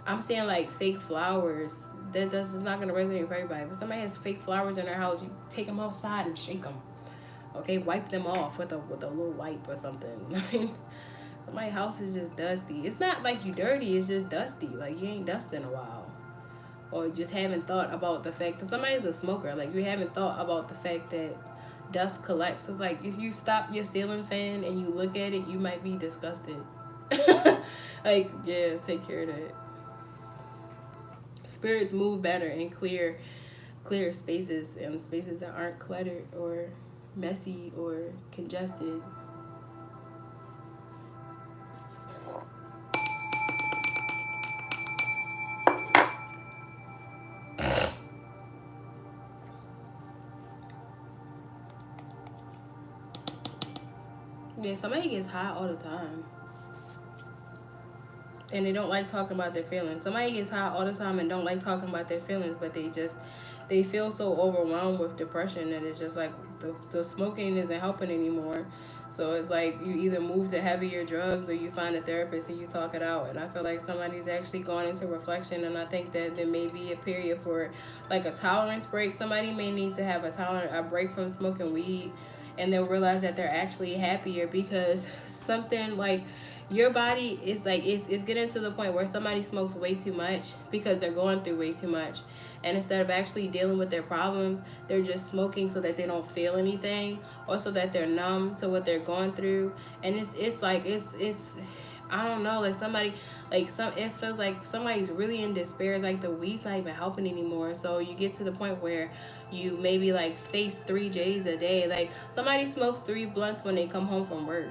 I'm seeing like fake flowers. That dust is not going to resonate with everybody. But somebody has fake flowers in their house, you take them outside and shake them. Okay, wipe them off with a little wipe or something. My house is just dusty. It's not like you dirty, it's just dusty. Like you ain't dusted in a while. Or just haven't thought about the fact that somebody's a smoker. Like you haven't thought about the fact that dust collects. It's like if you stop your ceiling fan and you look at it, you might be disgusted. Like, yeah, take care of that. Spirits move better in clear spaces, and spaces that aren't cluttered or messy or congested. Yeah, somebody gets high all the time. And they don't like talking about their feelings. Somebody gets high all the time and don't like talking about their feelings, but they feel so overwhelmed with depression that it's just like the smoking isn't helping anymore. So it's like you either move to heavier drugs or you find a therapist and you talk it out. And I feel like somebody's actually gone into reflection, and I think that there may be a period for like a tolerance break. Somebody may need to have a break from smoking weed, and they'll realize that they're actually happier because something like your body is like it's getting to the point where somebody smokes way too much because they're going through way too much, and instead of actually dealing with their problems, they're just smoking so that they don't feel anything, or so that they're numb to what they're going through. And it's like it's I don't know, like somebody like it feels like somebody's really in despair. It's like the weed's not even helping anymore. So you get to the point where you maybe like face 3 J's a day. Like somebody smokes 3 blunts when they come home from work,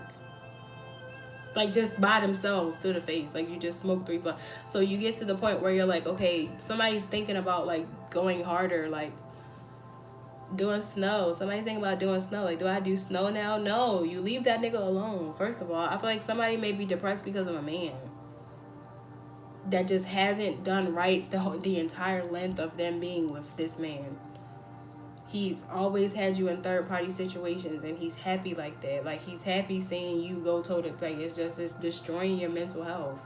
like just by themselves to the face. Like you just smoke 3 blunts. So you get to the point where you're like, okay, somebody's thinking about like going harder, like doing snow. Somebody's thinking about doing snow. Like, do I do snow now? No, you leave that nigga alone. First of all, I feel like somebody may be depressed because of a man that just hasn't done right the entire length of them being with this man. He's always had you in third party situations, and he's happy like that. Like he's happy seeing you go toe to toe. It's destroying your mental health.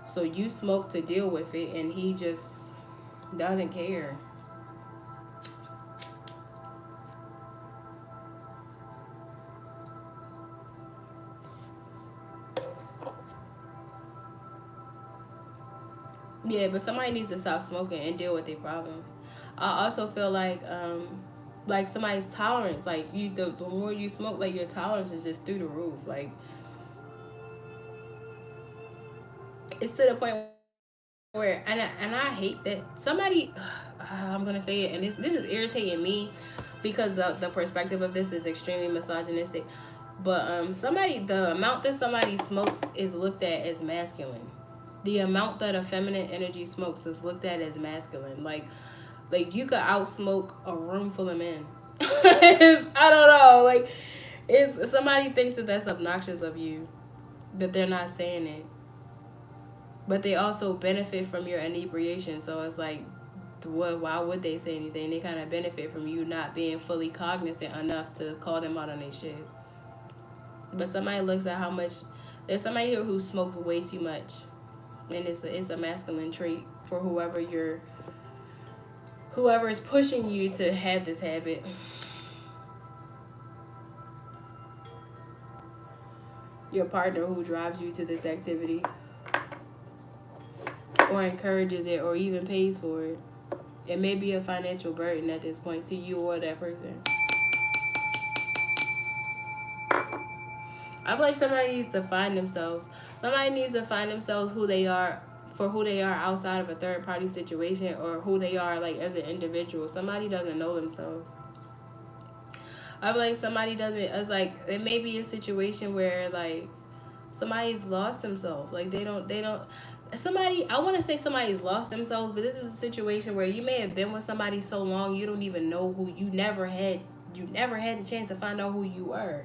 So you smoke to deal with it, and he just doesn't care. Yeah, but somebody needs to stop smoking and deal with their problems. I also feel like somebody's tolerance, like the more you smoke, like your tolerance is just through the roof. Like it's to the point where, and I hate that somebody, I'm gonna say it, and this is irritating me because the perspective of this is extremely misogynistic. But the amount that somebody smokes is looked at as masculine. The amount that a feminine energy smokes is looked at as masculine. Like you could outsmoke a room full of men. I don't know. Like it's somebody thinks that that's obnoxious of you, but they're not saying it. But they also benefit from your inebriation. So it's like, why would they say anything? They kind of benefit from you not being fully cognizant enough to call them out on their shit. But somebody looks at how much. There's somebody here who smokes way too much, and it's a masculine trait for whoever is pushing you to have this habit. Your partner who drives you to this activity, or encourages it, or even pays for it. It may be a financial burden at this point to you or that person. I feel like somebody needs to find themselves. Somebody needs to find themselves who they are, for who they are outside of a third party situation, or who they are like as an individual. Somebody doesn't know themselves. I feel like somebody doesn't. It's like it may be a situation where like somebody's lost themselves. Like they don't. Somebody, I want to say somebody's lost themselves, but this is a situation where you may have been with somebody so long you don't even know who you never had. You never had the chance to find out who you were.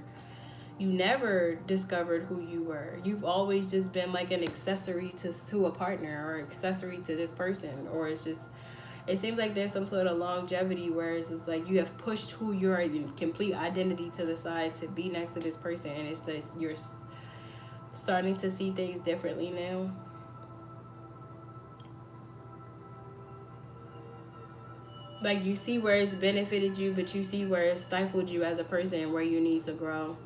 You never discovered who you were. You've always just been like an accessory to a partner, or accessory to this person, or it's just, it seems like there's some sort of longevity where it's just like you have pushed who your complete identity to the side to be next to this person, and it's like you're starting to see things differently now. Like you see where it's benefited you, but you see where it stifled you as a person and where you need to grow.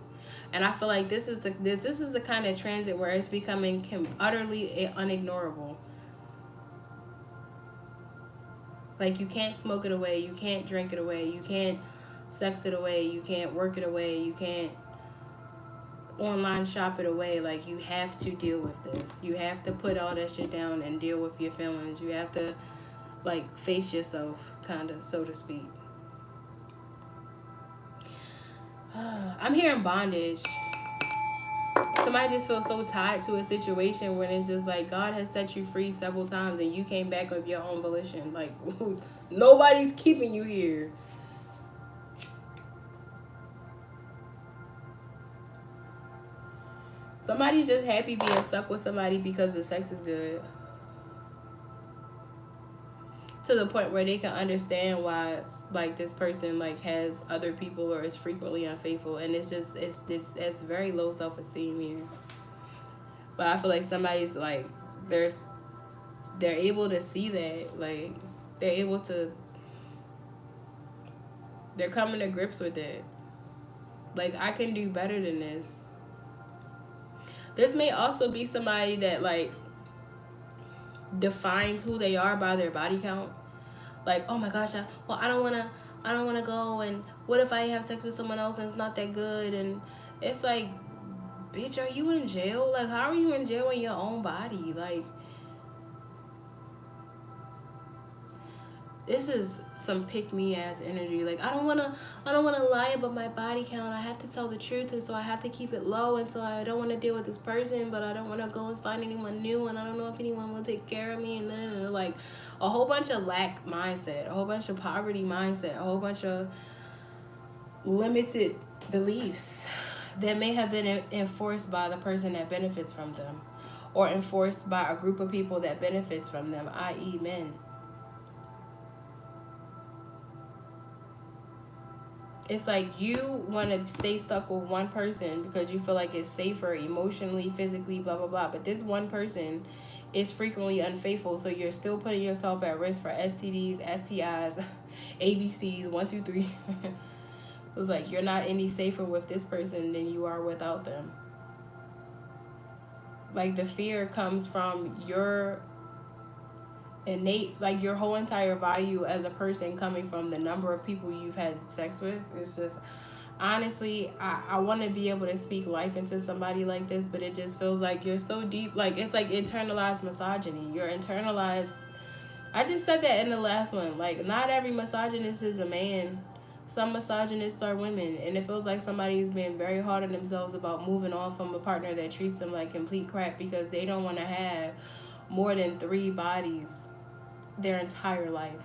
And I feel like this is the kind of transit where it's becoming utterly unignorable. Like you can't smoke it away, you can't drink it away, you can't sex it away, you can't work it away, you can't online shop it away. Like you have to deal with this. You have to put all that shit down and deal with your feelings. You have to like face yourself, kind of, so to speak. I'm hearing bondage. Somebody just feels so tied to a situation when it's just like God has set you free several times and you came back of your own volition. Like nobody's keeping you here. Somebody's just happy being stuck with somebody because the sex is good. To the point where they can understand why like this person like has other people or is frequently unfaithful, and it's very low self-esteem here. But I feel like somebody's like they're able to see that, like they're coming to grips with it. Like I can do better than this. This may also be somebody that like defines who they are by their body count. Like, oh my gosh, I don't wanna go, and what if I have sex with someone else and it's not that good? And it's like, bitch, are you in jail? Like, how are you in jail in your own body? Like, this is some pick-me ass energy. Like, I don't wanna lie about my body count. I have to tell the truth, and so I have to keep it low, and so I don't want to deal with this person, but I don't want to go and find anyone new, and I don't know if anyone will take care of me, and then like a whole bunch of lack mindset, a whole bunch of poverty mindset, a whole bunch of limited beliefs that may have been enforced by the person that benefits from them, or enforced by a group of people that benefits from them, i.e. men. It's like you want to stay stuck with one person because you feel like it's safer emotionally, physically, blah, blah, blah. But this one person is frequently unfaithful, so you're still putting yourself at risk for STDs, STIs, ABCs, 1, 2, 3. It was like you're not any safer with this person than you are without them. Like the fear comes from your innate, like your whole entire value as a person coming from the number of people you've had sex with. It's just, honestly, I want to be able to speak life into somebody like this, but it just feels like you're so deep, like it's like internalized misogyny. You're internalized. I just said that in the last one. Like, not every misogynist is a man. Some misogynists are women, and it feels like somebody's being very hard on themselves about moving on from a partner that treats them like complete crap because they don't want to have more than 3 bodies their entire life,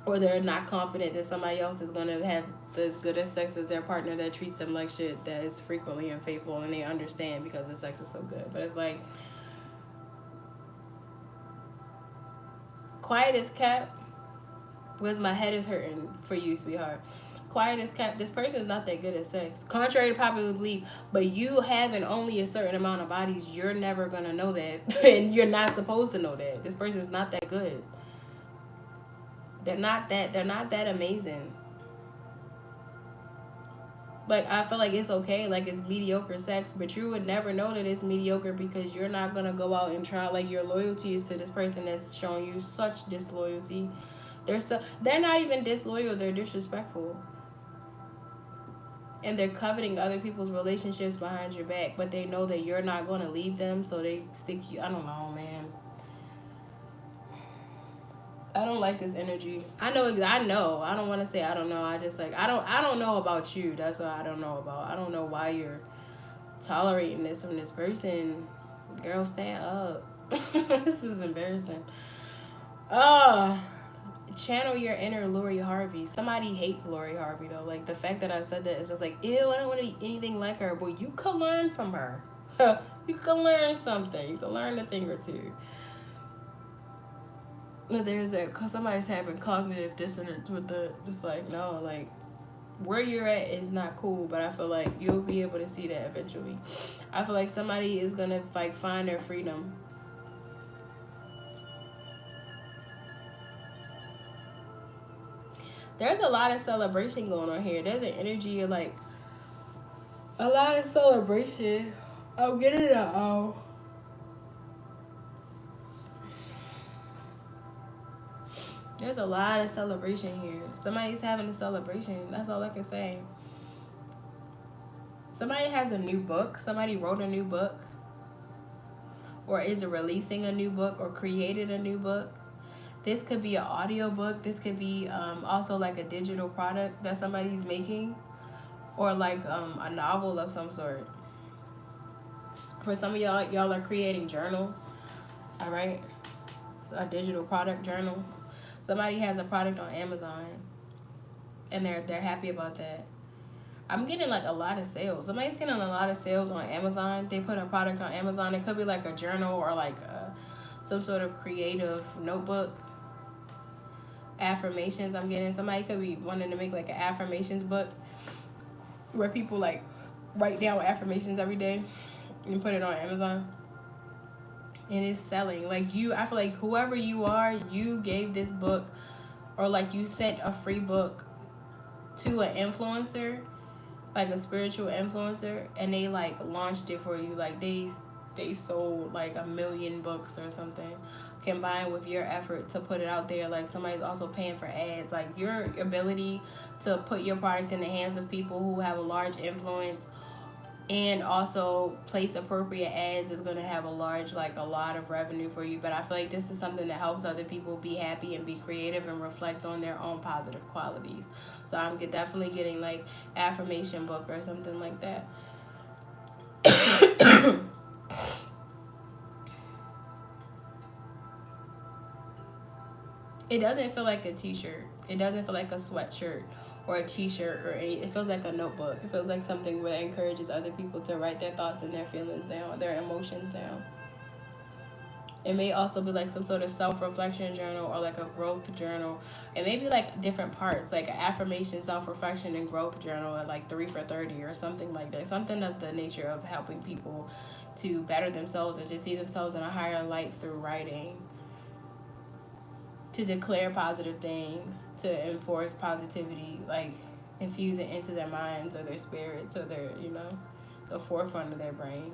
or they're not confident that somebody else is going to have as good as sex as their partner that treats them like shit, that is frequently unfaithful, and they understand because the sex is so good. But it's like, quiet as kept, because my head is hurting for you, sweetheart. Quiet as kept, this person is not that good at sex, contrary to popular belief. But you having only a certain amount of bodies, you're never gonna know that. And you're not supposed to know that. This person's not that good. They're not that amazing. Like, I feel like it's okay, like it's mediocre sex, but you would never know that it's mediocre because you're not gonna go out and try. Like, your loyalty is to this person that's showing you such disloyalty. They're not even disloyal, they're disrespectful. And they're coveting other people's relationships behind your back, but they know that you're not gonna leave them, so they stick you. I don't know, man. I don't like this energy. I know. I don't want to say I don't know. I just like I don't know about you. That's what I don't know about. I don't know why you're tolerating this from this person. Girl, stand up. This is embarrassing. Channel your inner Lori Harvey. Somebody hates Lori Harvey though. Like, the fact that I said that is just like, ew, I don't want to be anything like her. But you could learn from her. You can learn something. You can learn a thing or two. But there's that, cause somebody's having cognitive dissonance with it's like, no, like, where you're at is not cool, but I feel like you'll be able to see that eventually. I feel like somebody is gonna like find their freedom. There's a lot of celebration going on here. There's an energy of like a lot of celebration. I'm getting it. There's a lot of celebration here. Somebody's having a celebration. That's all I can say. Somebody has a new book. Somebody wrote a new book. Or is releasing a new book or created a new book. This could be an audio book. This could be also like a digital product that somebody's making. Or like a novel of some sort. For some of y'all are creating journals. All right? A digital product journal. Somebody has a product on Amazon, and they're happy about that. I'm getting like a lot of sales. Somebody's getting a lot of sales on Amazon. They put a product on Amazon. It could be like a journal or like some sort of creative notebook. Affirmations. I'm getting. Somebody could be wanting to make like an affirmations book where people like write down affirmations every day and put it on Amazon. And it's selling. Like, I feel like whoever you are, you gave this book, or like you sent a free book to an influencer, like a spiritual influencer, and they like launched it for you. Like they sold like 1 million books or something, combined with your effort to put it out there. Like, somebody's also paying for ads. Like, your ability to put your product in the hands of people who have a large influence and also place appropriate ads is going to have a lot of revenue for you. But I feel like this is something that helps other people be happy and be creative and reflect on their own positive qualities. So I'm definitely getting like affirmation book or something like that. It doesn't feel like a t-shirt. It doesn't feel like a sweatshirt or a t-shirt or it feels like a notebook. It feels like something that encourages other people to write their thoughts and their feelings down, their emotions down. It may also be like some sort of self-reflection journal or like a growth journal. It may be like different parts, like an affirmation, self-reflection, and growth journal at like 3 for 30 or something like that. Something of the nature of helping people to better themselves or to see themselves in a higher light through writing. To declare positive things, to enforce positivity, like infuse it into their minds or their spirits or their, the forefront of their brain.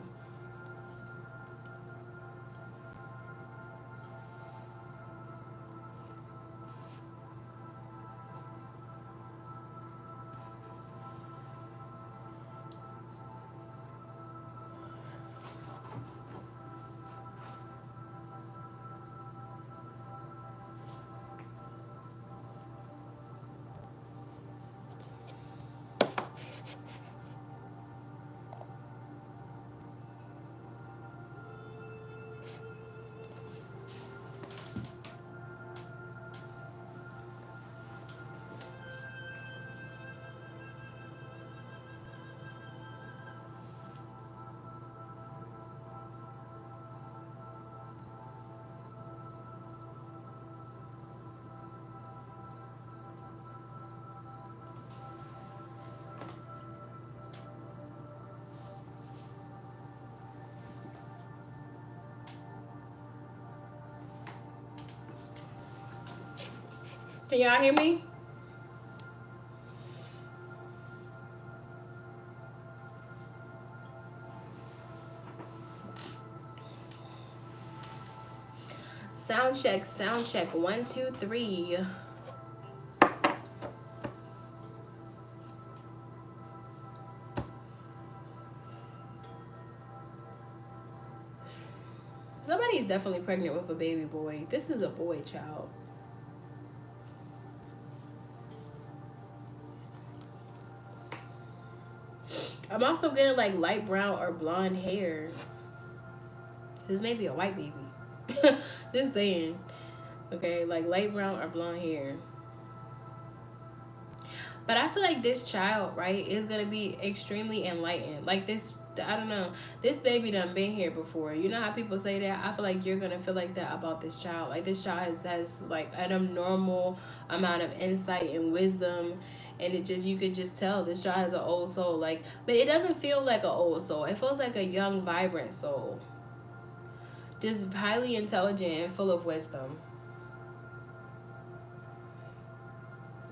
Can y'all hear me? Sound check, sound check. 1, 2, 3. Somebody's definitely pregnant with a baby boy. This is a boy child. I'm also getting like light brown or blonde hair. This may be a white baby. Just saying. Okay, like light brown or blonde hair. But I feel like this child, right, is going to be extremely enlightened. Like this, I don't know, this baby done been here before. You know how people say that? I feel like you're going to feel like that about this child. Like this child has like an abnormal amount of insight and wisdom. And it just, you could just tell this child has an old soul. Like, but it doesn't feel like an old soul. It feels like a young, vibrant soul. Just highly intelligent and full of wisdom.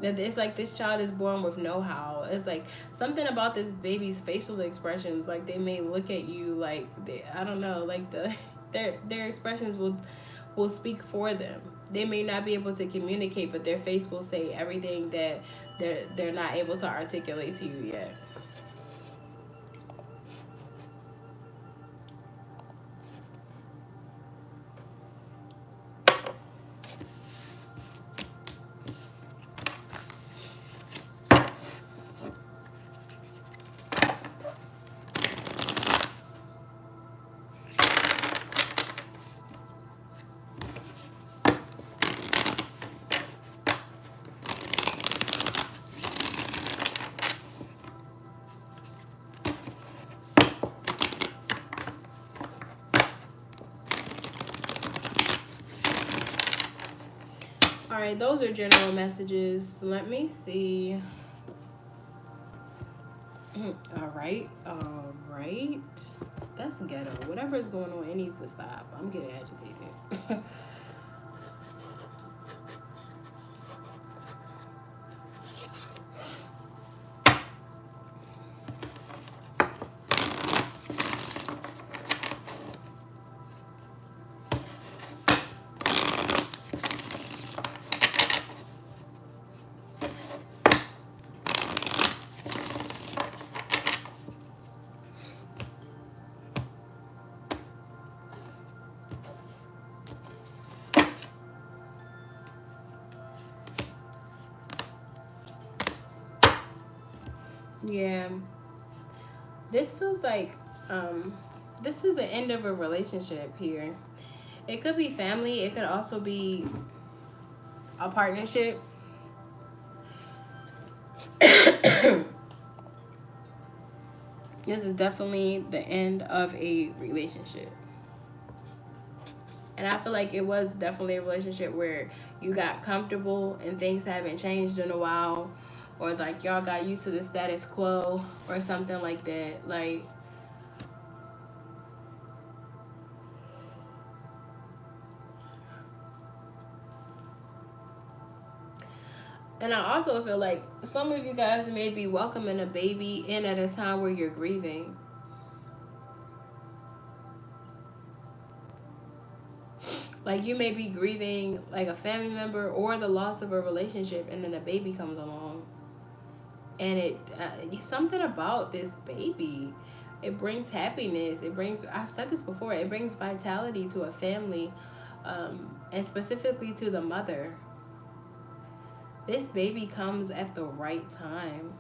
It's like this child is born with know-how. It's like something about this baby's facial expressions. Like they may look at you like I don't know. Like their expressions will speak for them. They may not be able to communicate, but their face will say everything that they're not able to articulate to you yet. Alright, those are general messages. Let me see. Alright. That's ghetto. Whatever is going on, it needs to stop. I'm getting agitated. Yeah, this feels like this is the end of a relationship here. It could be family. It could also be a partnership. This is definitely the end of a relationship. And I feel like it was definitely a relationship where you got comfortable and things haven't changed in a while. Or like y'all got used to the status quo or something like that. Like, and I also feel like some of you guys may be welcoming a baby in at a time where you're grieving. Like you may be grieving like a family member or the loss of a relationship, and then a baby comes along. And it something about this baby, it brings happiness. It brings, I've said this before, it brings vitality to a family, and specifically to the mother. This baby comes at the right time.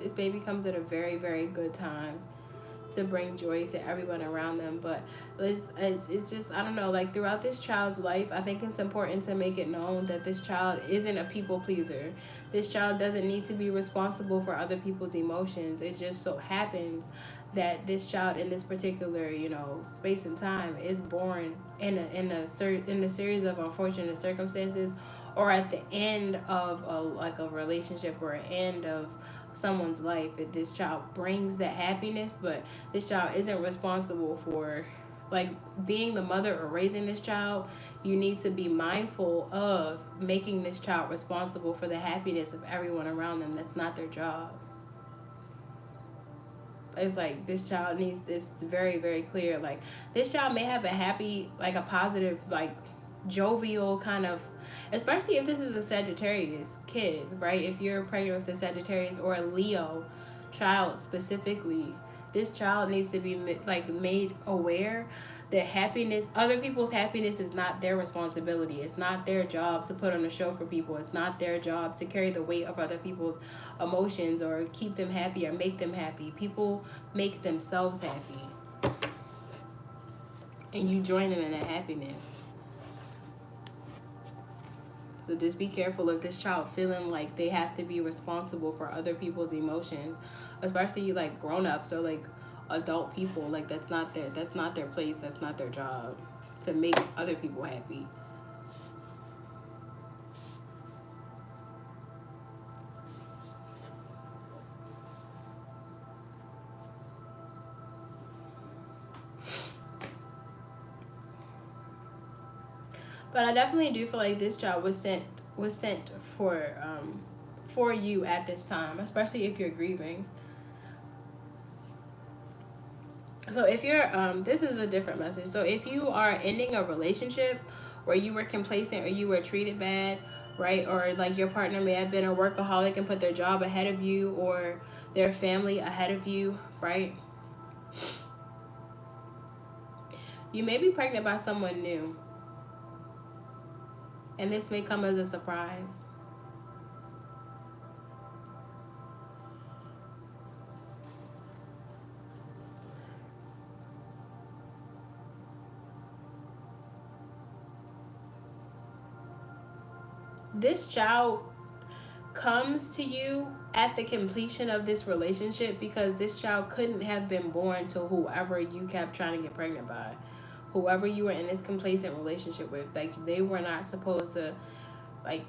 This baby comes at a very, very good time to bring joy to everyone around them. But it's just, I don't know, like throughout this child's life, I think it's important to make it known that this child isn't a people pleaser. This child doesn't need to be responsible for other people's emotions. It just so happens that this child in this particular, you know, space and time is born in a series of unfortunate circumstances, or at the end of a relationship, or an end of someone's life. This child brings that happiness, but this child isn't responsible for like being the mother or raising this child. You need to be mindful of making this child responsible for the happiness of everyone around them. That's not their job. It's like this child needs this very, very clear. Like this child may have a happy, like a positive, like jovial kind of, especially if this is a Sagittarius kid, right? If you're pregnant with a Sagittarius or a Leo child specifically, this child needs to be like made aware that happiness, other people's happiness, is not their responsibility. It's not their job to put on a show for people. It's not their job to carry the weight of other people's emotions or keep them happy or make them happy. People make themselves happy, and you join them in that happiness. So just be careful of this child feeling like they have to be responsible for other people's emotions, especially like grown-ups or like adult people. Like that's not their place, that's not their job to make other people happy. But I definitely do feel like this child was sent for you at this time, especially if you're grieving. So if you're this is a different message. So if you are ending a relationship where you were complacent or you were treated bad, right? Or like your partner may have been a workaholic and put their job ahead of you or their family ahead of you, right? You may be pregnant by someone new. And this may come as a surprise. This child comes to you at the completion of this relationship because this child couldn't have been born to whoever you kept trying to get pregnant by. Whoever you were in this complacent relationship with, like they were not supposed to like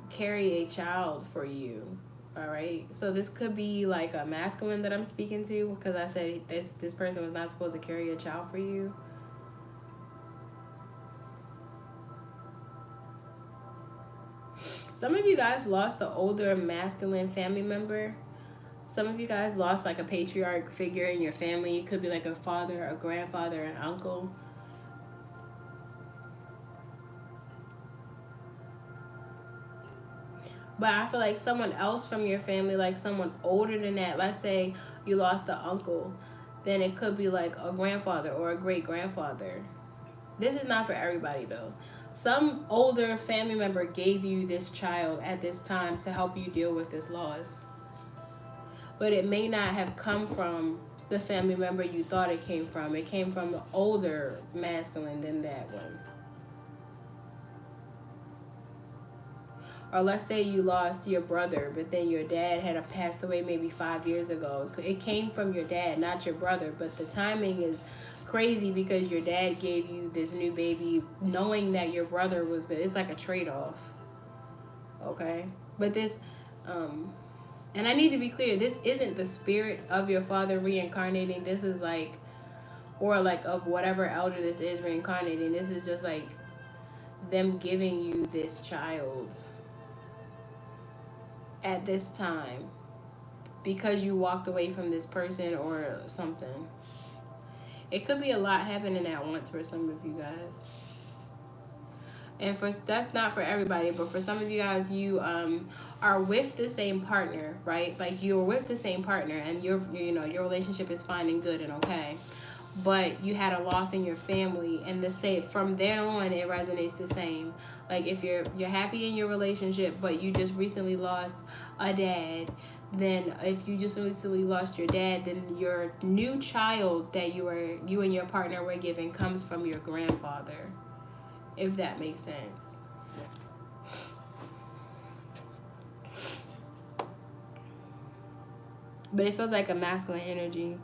carry a child for you. All right, so this could be like a masculine that I'm speaking to, because I said this person was not supposed to carry a child for you. Some of you guys lost an older masculine family member. Some of you guys lost like a patriarch figure in your family. It could be like a father, a grandfather, an uncle. But I feel like someone else from your family, like someone older than that, let's say you lost an uncle, then it could be like a grandfather or a great-grandfather. This is not for everybody though. Some older family member gave you this child at this time to help you deal with this loss. But it may not have come from the family member you thought it came from. It came from the older masculine than that one. Or let's say you lost your brother, but then your dad had passed away maybe 5 years ago. It came from your dad, not your brother. But the timing is crazy because your dad gave you this new baby knowing that your brother was good. It's like a trade-off. Okay? But this, and I need to be clear, this isn't the spirit of your father reincarnating. This is like, or like of whatever elder this is reincarnating. This is just like them giving you this child at this time because you walked away from this person or something. It could be a lot happening at once for some of you guys. And that's not for everybody, but for some of you guys, you are with the same partner, right? Like you're with the same partner and your relationship is fine and good and okay. But you had a loss in your family, and from there on it resonates the same. Like if you're happy in your relationship but you just recently lost a dad, then if you just recently lost your dad, then your new child that you and your partner were given comes from your grandfather, if that makes sense. But it feels like a masculine energy.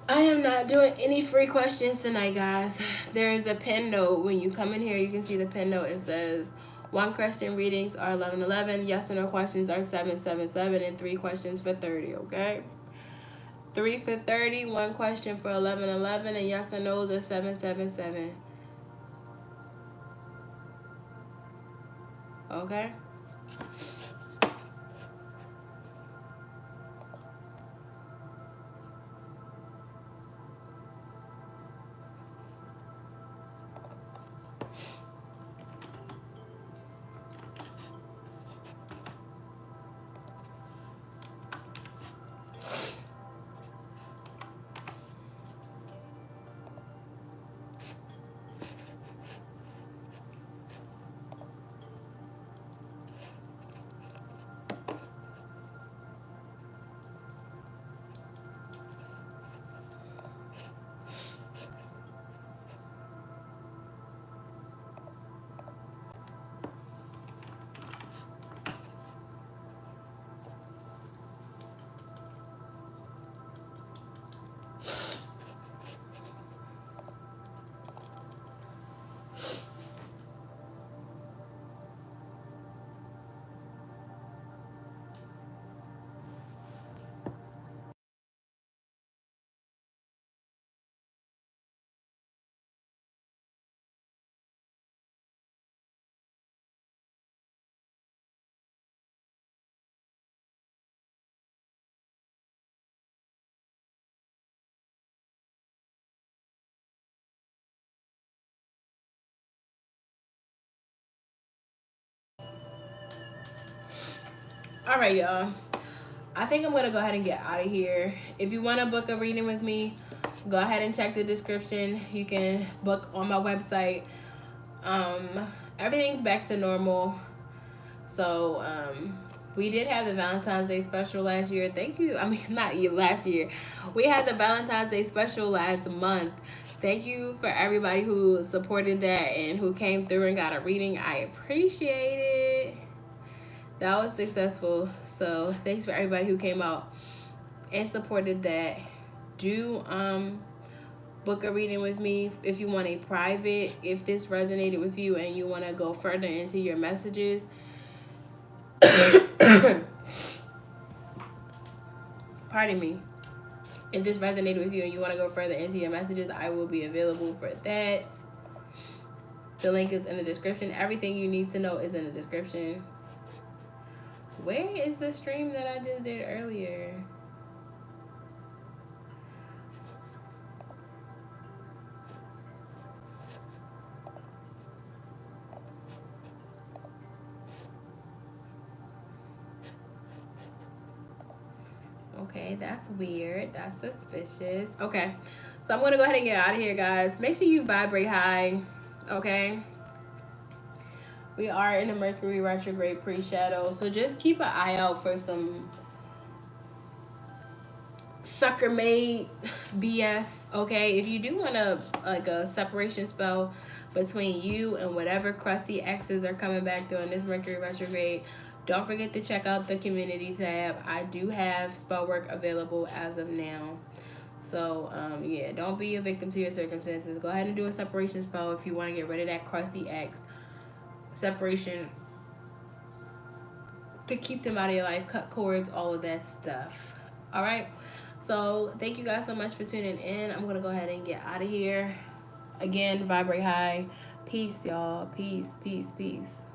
I am not doing any free questions tonight, guys. There is a pin note. When you come in here, you can see the pin note. It says 1 question readings are 11-11, yes or no questions are 7-7-7, and 3 questions for 30, okay? 3 for 30, one question for 1111, and yes or no's are 777. Okay. All right, y'all. I think I'm going to go ahead and get out of here. If you want to book a reading with me, go ahead and check the description. You can book on my website. Everything's back to normal. So, we did have the Valentine's Day special last year. Thank you. I mean, not last year. We had the Valentine's Day special last month. Thank you for everybody who supported that and who came through and got a reading. I appreciate it. That was successful. So thanks for everybody who came out and supported that. Do book a reading with me if you want a private. If this resonated with you and you want to go further into your messages, pardon me. If this resonated with you and you want to go further into your messages, I will be available for that. The link is in the description. Everything you need to know is in the description. Where is the stream that I just did earlier? Okay, that's weird. That's suspicious. Okay, so I'm going to go ahead and get out of here, guys. Make sure you vibrate high, okay? We are in a Mercury retrograde pre-shadow, so just keep an eye out for some sucker made BS, okay? If you do want a separation spell between you and whatever crusty exes are coming back during this Mercury retrograde, don't forget to check out the community tab. I do have spell work available as of now. So, yeah, don't be a victim to your circumstances. Go ahead and do a separation spell if you want to get rid of that crusty ex. Separation to keep them out of your life, cut cords, all of that stuff. All right. So thank you guys so much for tuning in. I'm going to go ahead and get out of here. Again, vibrate high. Peace, y'all. Peace, peace, peace.